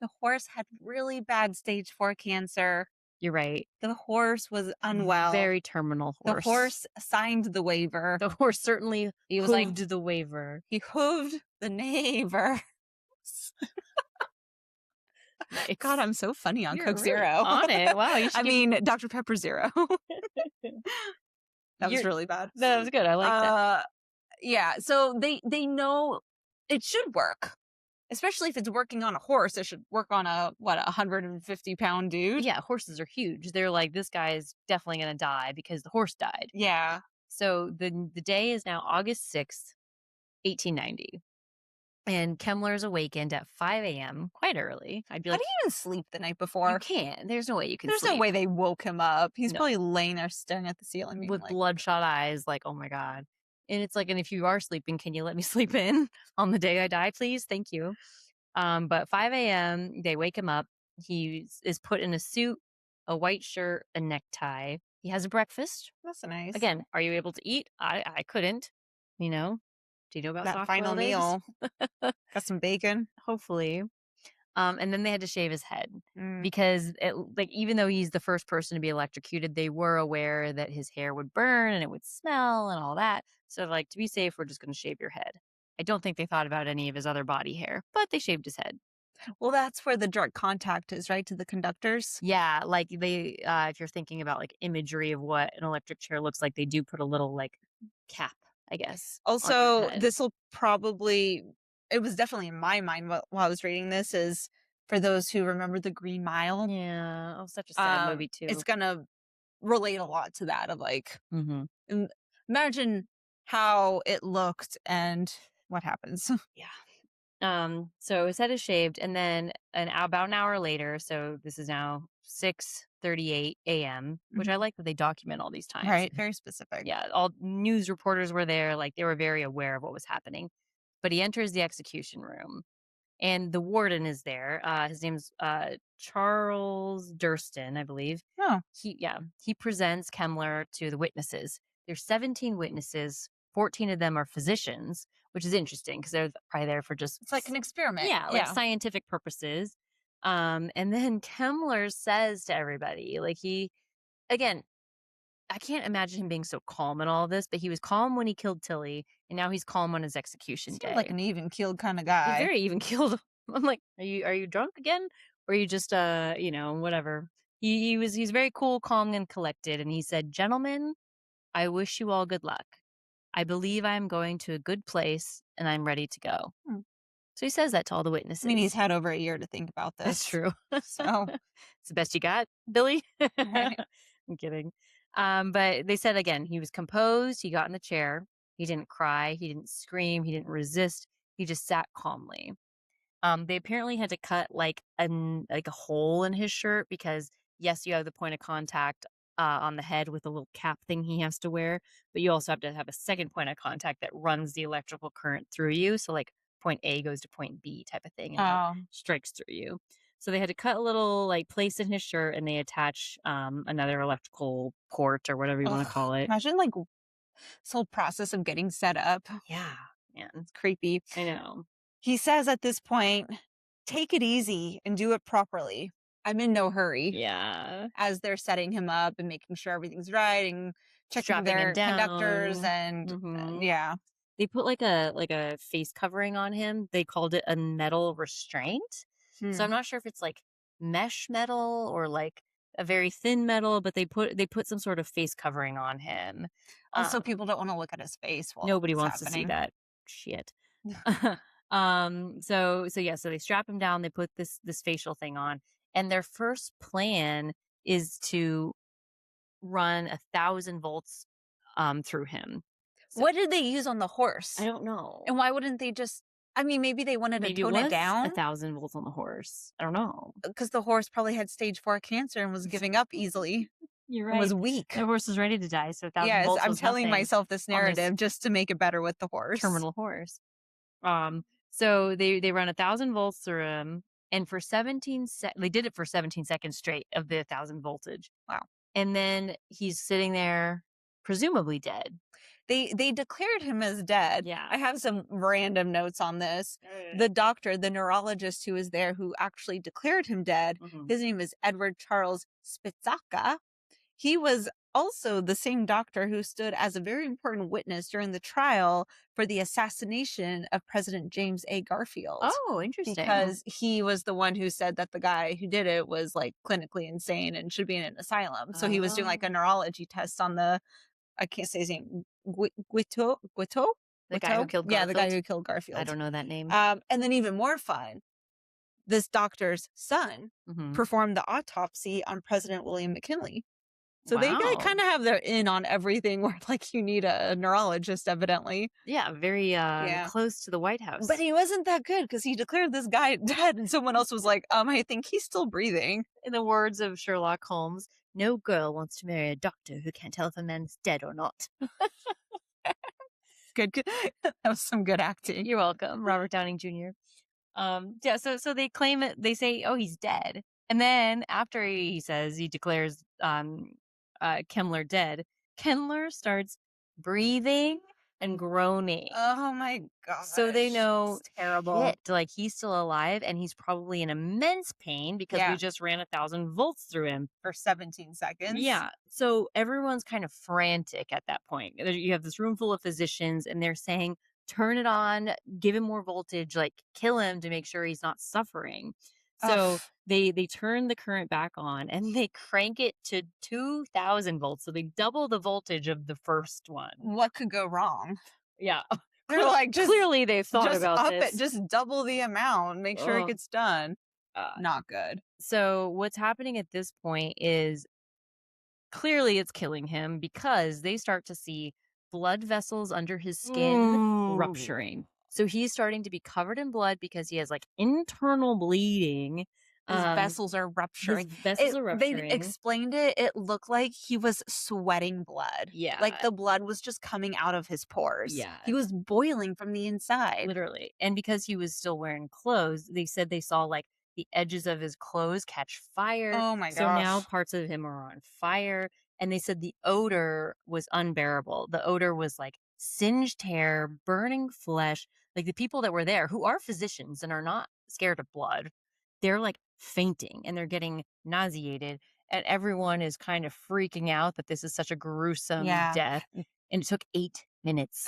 the horse had really bad stage 4 cancer.
You're right.
The horse was unwell.
Very terminal horse.
The horse signed the waiver.
The horse certainly hooved the waiver.
He hooved the neighbor.
Nice.
God, I'm so funny on
You're
Coke
really
Zero.
on it. Wow.
Dr. Pepper Zero. That was really bad.
That was good. I like that.
Yeah. So they know it should work. Especially if it's working on a horse, it should work on a 150-pound dude.
Yeah, horses are huge. They're like, this guy's definitely going to die because the horse died.
Yeah.
So the day is now August 6th, 1890. And Kemmler's awakened at 5 a.m., quite early. I'd be like,
how do you even sleep the night before?
You can't. There's no way you can
There's
sleep.
no way they woke him up. He's probably laying there staring at the ceiling.
With bloodshot eyes, like, oh my God. And it's like, and if you are sleeping, can you let me sleep in on the day I die, please? Thank you. But 5 a.m., they wake him up. He is put in a suit, a white shirt, a necktie. He has a breakfast.
That's nice.
Again, are you able to eat? I couldn't. Do you know about
that final meal? Got some bacon,
hopefully. And then they had to shave his head because even though he's the first person to be electrocuted, they were aware that his hair would burn and it would smell and all that. So like, to be safe, we're just going to shave your head. I don't think they thought about any of his other body hair, but they shaved his head.
Well, that's where the direct contact is, right? To the conductors.
Yeah. Like they, if you're thinking about like imagery of what an electric chair looks like, they do put a little like cap, I guess.
Also, this will probably, it was definitely in my mind while I was reading this, is for those who remember The Green Mile.
Yeah. Oh, such a sad movie too.
It's going to relate a lot to that of like, imagine how it looked and what happens.
Yeah. So his head is shaved, and then about an hour later, so this is now 6:38 a.m., which I like that they document all these times.
Right. Very specific.
Yeah. All news reporters were there. Like they were very aware of what was happening. But he enters the execution room, and the warden is there. His name's Charles Durston, I believe.
Oh.
He presents Kemmler to the witnesses. There's 17 witnesses. 14 of them are physicians, which is interesting because they're probably there for just...
It's like an experiment.
Yeah, like scientific purposes. And then Kemmler says to everybody, like again, I can't imagine him being so calm in all of this, but he was calm when he killed Tilly, and now he's calm on his execution day.
Like an even-keeled kind of guy.
He's very even-keeled. I'm like, are you drunk again? Or are you just, whatever. He's very cool, calm, and collected, and he said, "Gentlemen, I wish you all good luck. I believe I am going to a good place, and I'm ready to go." So he says that to all the witnesses.
I mean, he's had over a year to think about this.
That's true.
So
it's the best you got, Billy?
Right.
I'm kidding. But they said, again, he was composed. He got in the chair. He didn't cry. He didn't scream. He didn't resist. He just sat calmly. They apparently had to cut like a hole in his shirt because, yes, you have the point of contact on the head with a little cap thing he has to wear, but you also have to have a second point of contact that runs the electrical current through you. So like point A goes to point B type of thing and strikes through you. So they had to cut a little like place in his shirt, and they attach another electrical port or whatever you want to call it.
Imagine like this whole process of getting set up.
Yeah. Man,
It's creepy.
I know.
He says at this point, take it easy and do it properly. I'm in no hurry,
Yeah.
as they're setting him up and making sure everything's right and checking
Strapping him
their conductors
down.
and
Mhm.
yeah.
They put like a face covering on him. They called it a metal restraint. So
Hmm.
I'm not sure if it's like mesh metal or like a very thin metal, but they put some sort of face covering on him.
Also,
Um,
people don't want to look at his face while
Nobody
it's
wants to see
happening.
that shit. So they strap him down, they put this facial thing on, and their first plan is to run 1,000 volts through him. So
What did they use on the
I
horse?
don't know.
And why wouldn't they just, I mean, maybe they wanted to
Maybe it
tone it
was
down
1,000 volts on the horse. I don't know.
because the horse probably had stage 4 cancer and was giving up easily
You're
and
right.
was weak.
The horse was ready to die, so 1,000
Yes,
volts
I'm
was
telling
nothing
myself this
on this
narrative just to make it better with the horse.
terminal horse. So they run 1,000 volts through him, and for 17 they did it for 17 seconds straight of the 1,000 voltage.
Wow.
And then he's sitting there, presumably dead.
They declared him as dead.
Yeah.
I have some random notes on this. The doctor, the neurologist who was there who actually declared him dead,
Mhm.
his name is Edward Charles Spitzaka. He was also the same doctor who stood as a very important witness during the trial for the assassination of President James A. Garfield.
Oh, interesting.
Because he was the one who said that the guy who did it was like clinically insane and should be in an asylum. So he was doing like a neurology test on the, I can't say his name, Guiteau?
The guy who killed
Yeah, the guy
Garfield?
who killed Garfield.
I don't know that name.
And then even more fun, this doctor's son
Mhm.
performed the autopsy on President William McKinley. So they
Wow.
kind of have their in on everything where like you need a neurologist evidently.
Yeah, very close to the White House.
But he wasn't that good because he declared this guy dead and someone else was like, I think he's still breathing.
In the words of Sherlock Holmes, no girl wants to marry a doctor who can't tell if a man's dead or not.
Good. That was some good acting.
You're welcome, Robert Downing Jr. Yeah, so they claim it, they say, oh, he's dead. And then after he declares Kemmler dead, Kemmler starts breathing and groaning.
Oh my god.
So they know
it's terrible.
shit, like he's still alive and he's probably in immense pain because
Yeah.
we just ran 1,000 volts through him.
For 17 seconds.
Yeah. So everyone's kind of frantic at that point. You have this room full of physicians and they're saying, turn it on, give him more voltage, like kill him to make sure he's not suffering. So
Ugh.
they turn the current back on and they crank it to 2,000 volts. So they double the voltage of the first one.
What could go wrong?
Yeah.
They're like, just
Clearly they've thought
just
about
up
this.
it, just double the amount, make sure it
Ugh.
gets done. Not good.
So what's happening at this point is clearly it's killing him because they start to see blood vessels under his skin rupturing. So he's starting to be covered in blood because he has like internal bleeding.
His vessels are rupturing. They explained it. It looked like he was sweating blood.
Yeah.
Like the blood was just coming out of his pores.
Yeah.
He was boiling from the inside.
Literally. And because he was still wearing clothes, they said they saw like the edges of his clothes catch fire.
Oh my gosh.
So now parts of him are on fire. And they said the odor was unbearable. The odor was like singed hair, burning flesh. Like the people that were there, who are physicians and are not scared of blood, they're like fainting and they're getting nauseated. And everyone is kind of freaking out that this is such a gruesome death. And it took 8 minutes.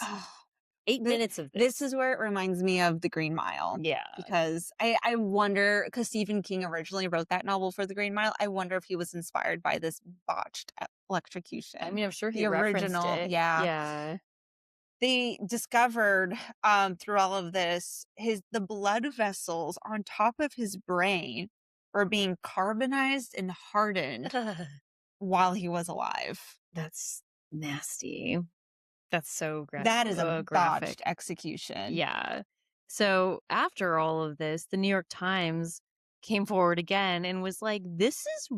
8 minutes of this.
This is where it reminds me of The Green Mile.
Yeah.
Because I wonder, because Stephen King originally wrote that novel for The Green Mile, I wonder if he was inspired by this botched electrocution.
I mean, I'm sure he
the
referenced
original,
it.
yeah.
Yeah.
They discovered through all of this, the blood vessels on top of his brain were being carbonized and hardened while he was alive.
That's nasty. That's so graphic.
That is a botched execution.
Yeah. So after all of this, the New York Times came forward again and was like, this is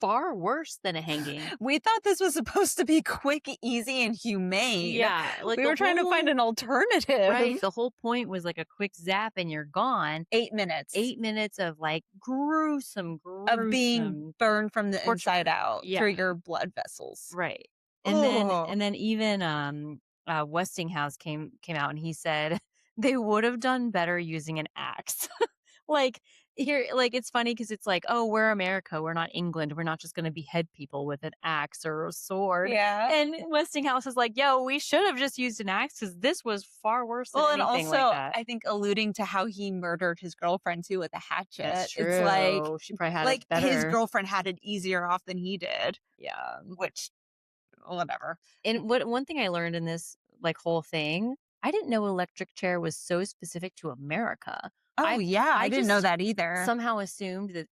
far worse than a hanging.
We thought this was supposed to be quick, easy, and humane.
Yeah.
Like we were trying to find an alternative.
Right. The whole point was like a quick zap and you're gone.
8 minutes.
8 minutes of like gruesome.
Of being burned from the inside out through your blood vessels.
Right. And then even Westinghouse came out and he said they would have done better using an axe. Like here, like it's funny because it's like, oh, we're America, we're not England, we're not just going to behead people with an axe or a sword.
Yeah.
And Westinghouse is like, yo, we should have just used an axe because this was far worse than
Well, and
anything like
also,
that.
I think alluding to how he murdered his girlfriend too with a
That's
hatchet. It's
true. She probably had it
his
better.
girlfriend had it easier off than he did,
Yeah.
which whatever.
And what one thing I learned in this like whole thing, I didn't know electric chair was so specific to America.
Oh
I
yeah, I
I
didn't know
just
that either.
somehow assumed that,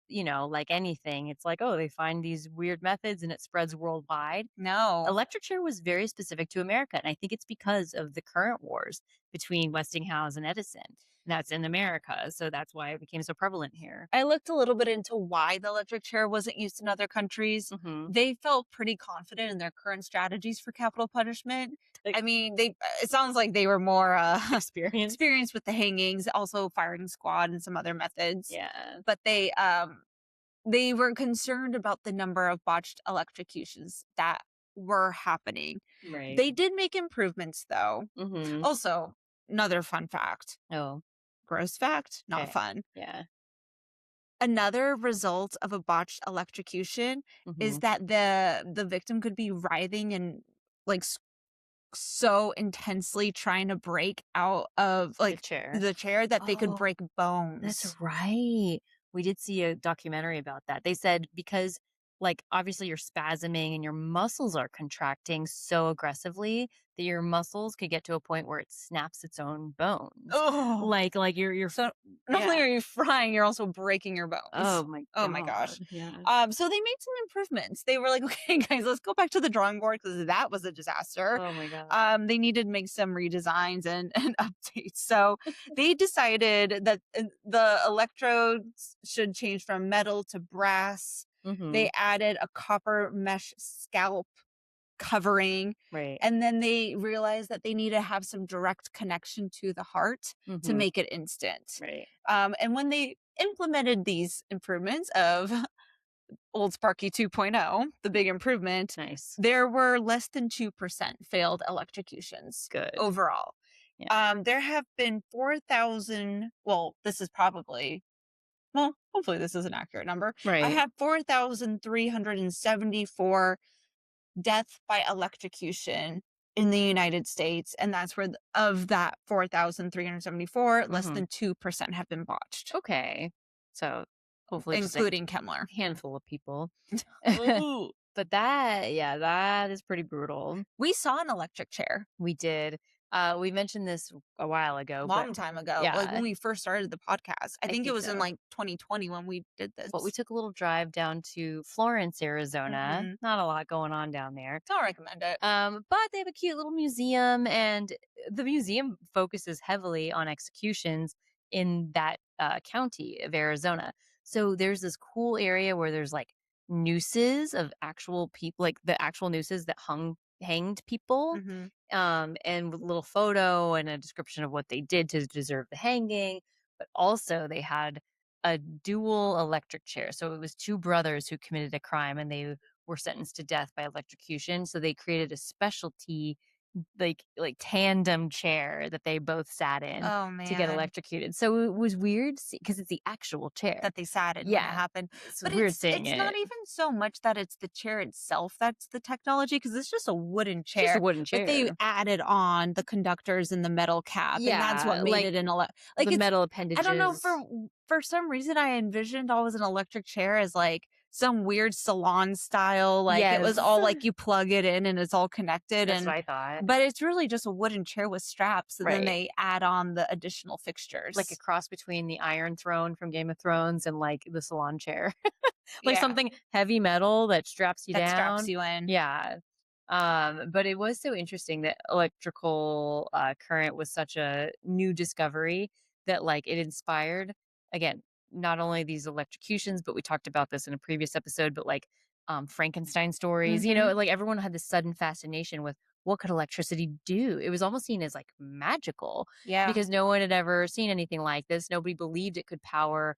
like anything, it's like, oh, they find these weird methods and it spreads worldwide.
No.
Electric chair was very specific to America, and I think it's because of the current wars between Westinghouse and Edison. And that's in America, so that's why it became so prevalent here.
I looked a little bit into why the electric chair wasn't used in other countries.
Mhm.
They felt pretty confident in their current strategies for capital punishment.
Like
I mean, it sounds like they were more
experience.
experienced with the hangings, also firing squad and some other methods.
Yeah.
But they were concerned about the number of botched electrocutions that were happening.
Right.
They did make improvements though.
Mhm.
Also, another fun fact.
Oh,
Gross fact, not
okay.
fun.
Yeah.
Another result of a botched electrocution is
Mhm.
that the victim could be writhing and like so intensely trying to break out of
The
like
chair.
the chair that they could
Oh,
break
that's
bones.
right. We did see a documentary about that. They said because, like, obviously you're spasming and your muscles are contracting so aggressively that your muscles could get to a point where it snaps its own bones.
Oh,
Like you're,
so not only
yeah.
are you frying, you're also breaking your bones.
Oh my
Oh my
god.
gosh.
Yeah.
So they made some improvements. They were like, okay, guys, let's go back to the drawing board because that was a disaster.
Oh my god.
They needed to make some redesigns and updates. So they decided that the electrodes should change from metal to brass.
Mhm.
They added a copper mesh scalp covering.
Right.
And then they realized that they need to have some direct connection to the heart to
Mhm.
make it instant.
Right.
And when they implemented these improvements of Old Sparky 2.0, the big improvement,
Nice.
there were less than 2% failed electrocutions
Good.
overall.
Yeah.
There have been 4,000, well, this is probably, well, hopefully this is an accurate number. I
Right.
have 4,374 death by electrocution in the United States, and that's where of that 4,374, less
Mhm.
than 2% have been botched,
Okay. So hopefully just a
including Kemmler.
handful of people.
Ooh.
But that, yeah, that is pretty brutal.
We saw an electric chair
We did. We mentioned this a while ago, but
long time ago, like
yeah,
when we first started the podcast. I
I
think it
think
was in
so.
like 2020 when we did this.
But we took a little drive down to Florence, Arizona.
Mhm.
Not a lot going on down there.
I'll recommend it.
But they have a cute little museum, and the museum focuses heavily on executions in that county of Arizona. So there's this cool area where there's like nooses of actual people, like the actual nooses that hanged people,
Mhm.
and with a little photo and a description of what they did to deserve the hanging. But also they had a dual electric chair. So it was two brothers who committed a crime and they were sentenced to death by electrocution. So they created a specialty like tandem chair that they both sat in
Oh
to get
man,
electrocuted. So it was weird because it's the actual chair.
that they sat in when it
Yeah,
happened.
it's
But
weird seeing
it's not
it.
even so much that it's the chair itself that's the technology, because it's just a wooden
It's just a
chair,
wooden
but they
chair.
added on the conductors and the metal cap, and that's what
Yeah,
made
like
it like
the
it's
metal
I don't know,
appendages.
for some reason I envisioned always an electric chair as like some weird salon style, like it was
Yes,
all like you plug it in and it's all connected,
that's what
and
I thought.
but it's really just a wooden chair with straps, and then
Right.
they add on the additional
Like a
fixtures.
cross between the Iron Throne from Game of Thrones and like the salon chair. Like
Yeah,
something heavy metal that straps you
that straps
down.
you in.
Yeah. But it was so interesting that electrical current was such a new discovery that like it inspired again not only these electrocutions, but we talked about this in a previous episode, but like Frankenstein stories.
Mhm.
Like everyone had this sudden fascination with what could electricity do. It was almost seen as like magical
Yeah.
because no one had ever seen anything like this. Nobody believed it could power.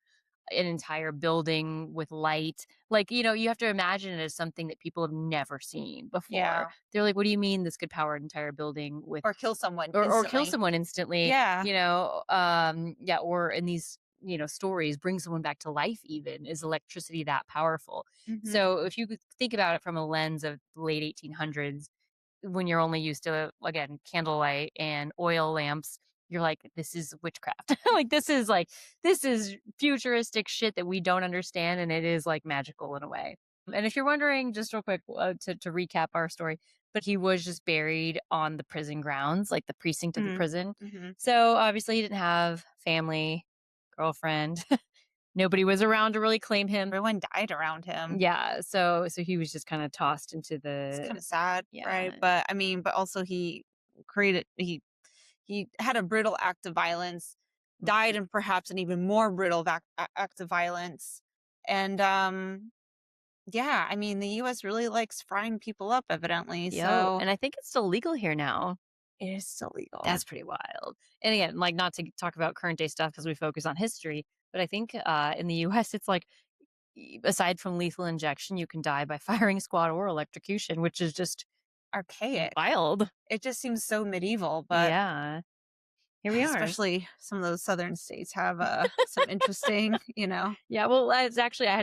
an entire building with light. Like, you have to imagine it as something that people have never seen before.
Yeah.
They're like, "What do you mean this could power an entire building with
Or kill someone
or kill
instantly.
someone instantly?"
Yeah.
Yeah, or in these, stories, bring someone back to life even. Is electricity that powerful?
Mhm.
So if you could think about it from a lens of the late 1800s, when you're only used to, again, candlelight and oil lamps, you're like, this is witchcraft. Like, this is futuristic shit that we don't understand, and it is like magical in a way. And if you're wondering, just real quick, to recap our story, but he was just buried on the prison grounds, like the precinct of the
Mhm.
prison.
Mhm.
So obviously he didn't have family, girlfriend. Nobody was around to really claim him.
Everyone died around him.
Yeah, so he was just kind of tossed into
It's
the,
kinda sad, right?
yeah.
But, I mean, but also created he had a brutal act of violence, died in perhaps an even more brutal act of violence, and, yeah, I mean, the US really likes frying people up evidently,
Yo,
so
and I think it's still legal here now.
it is still legal.
That's pretty wild. And again, like, not to talk about current day stuff because we focus on history, but I think in the US, it's like, aside from lethal injection, you can die by firing squad or electrocution, which is just
Archaic.
wild.
It just seems so medieval, but
Yeah. Here we are.
especially some of those southern states have, some interesting,
Yeah, well, I had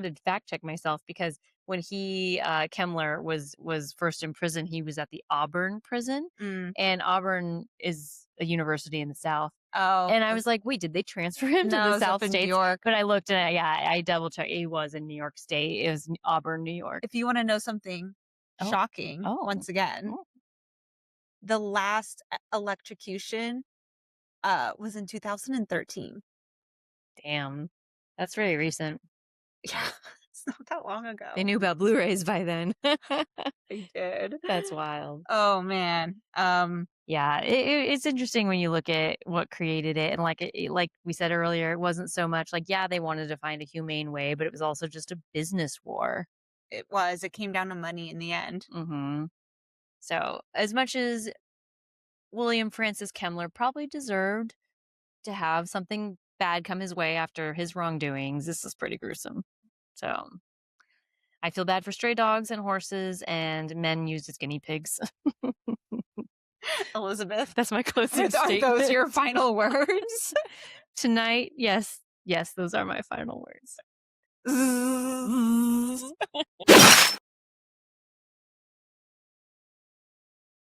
to fact check myself because when Kemmler was first in prison, he was at the Auburn prison,
Mm.
and Auburn is a university in the South.
Oh,
And I was like, "Wait, did they transfer him to
no,
the
it's up
South
in New
states?"
York.
But I looked and I double checked. He was in New York State. It was Auburn, New York.
If you wanna know something
Oh,
shocking,
oh,
once again,
oh,
the last electrocution, was in 2013.
damn. That's really recent.
Yeah, it's not that long
They
ago.
knew about Blu-rays by then.
They did.
That's wild.
Oh, man.
Yeah, it's interesting when you look at what created it, and like we said earlier, it wasn't so much like, yeah, they wanted to find a humane way, but it was also just a business war.
It came down to money in the end.
Hmm. So as much as William Francis Kemmler probably deserved to have something bad come his way after his wrongdoings, this is pretty gruesome. So I feel bad for stray dogs and horses and men used as guinea pigs.
Elizabeth,
That's my closing
are those
statement.
your final words?
Tonight, yes, those are my final words.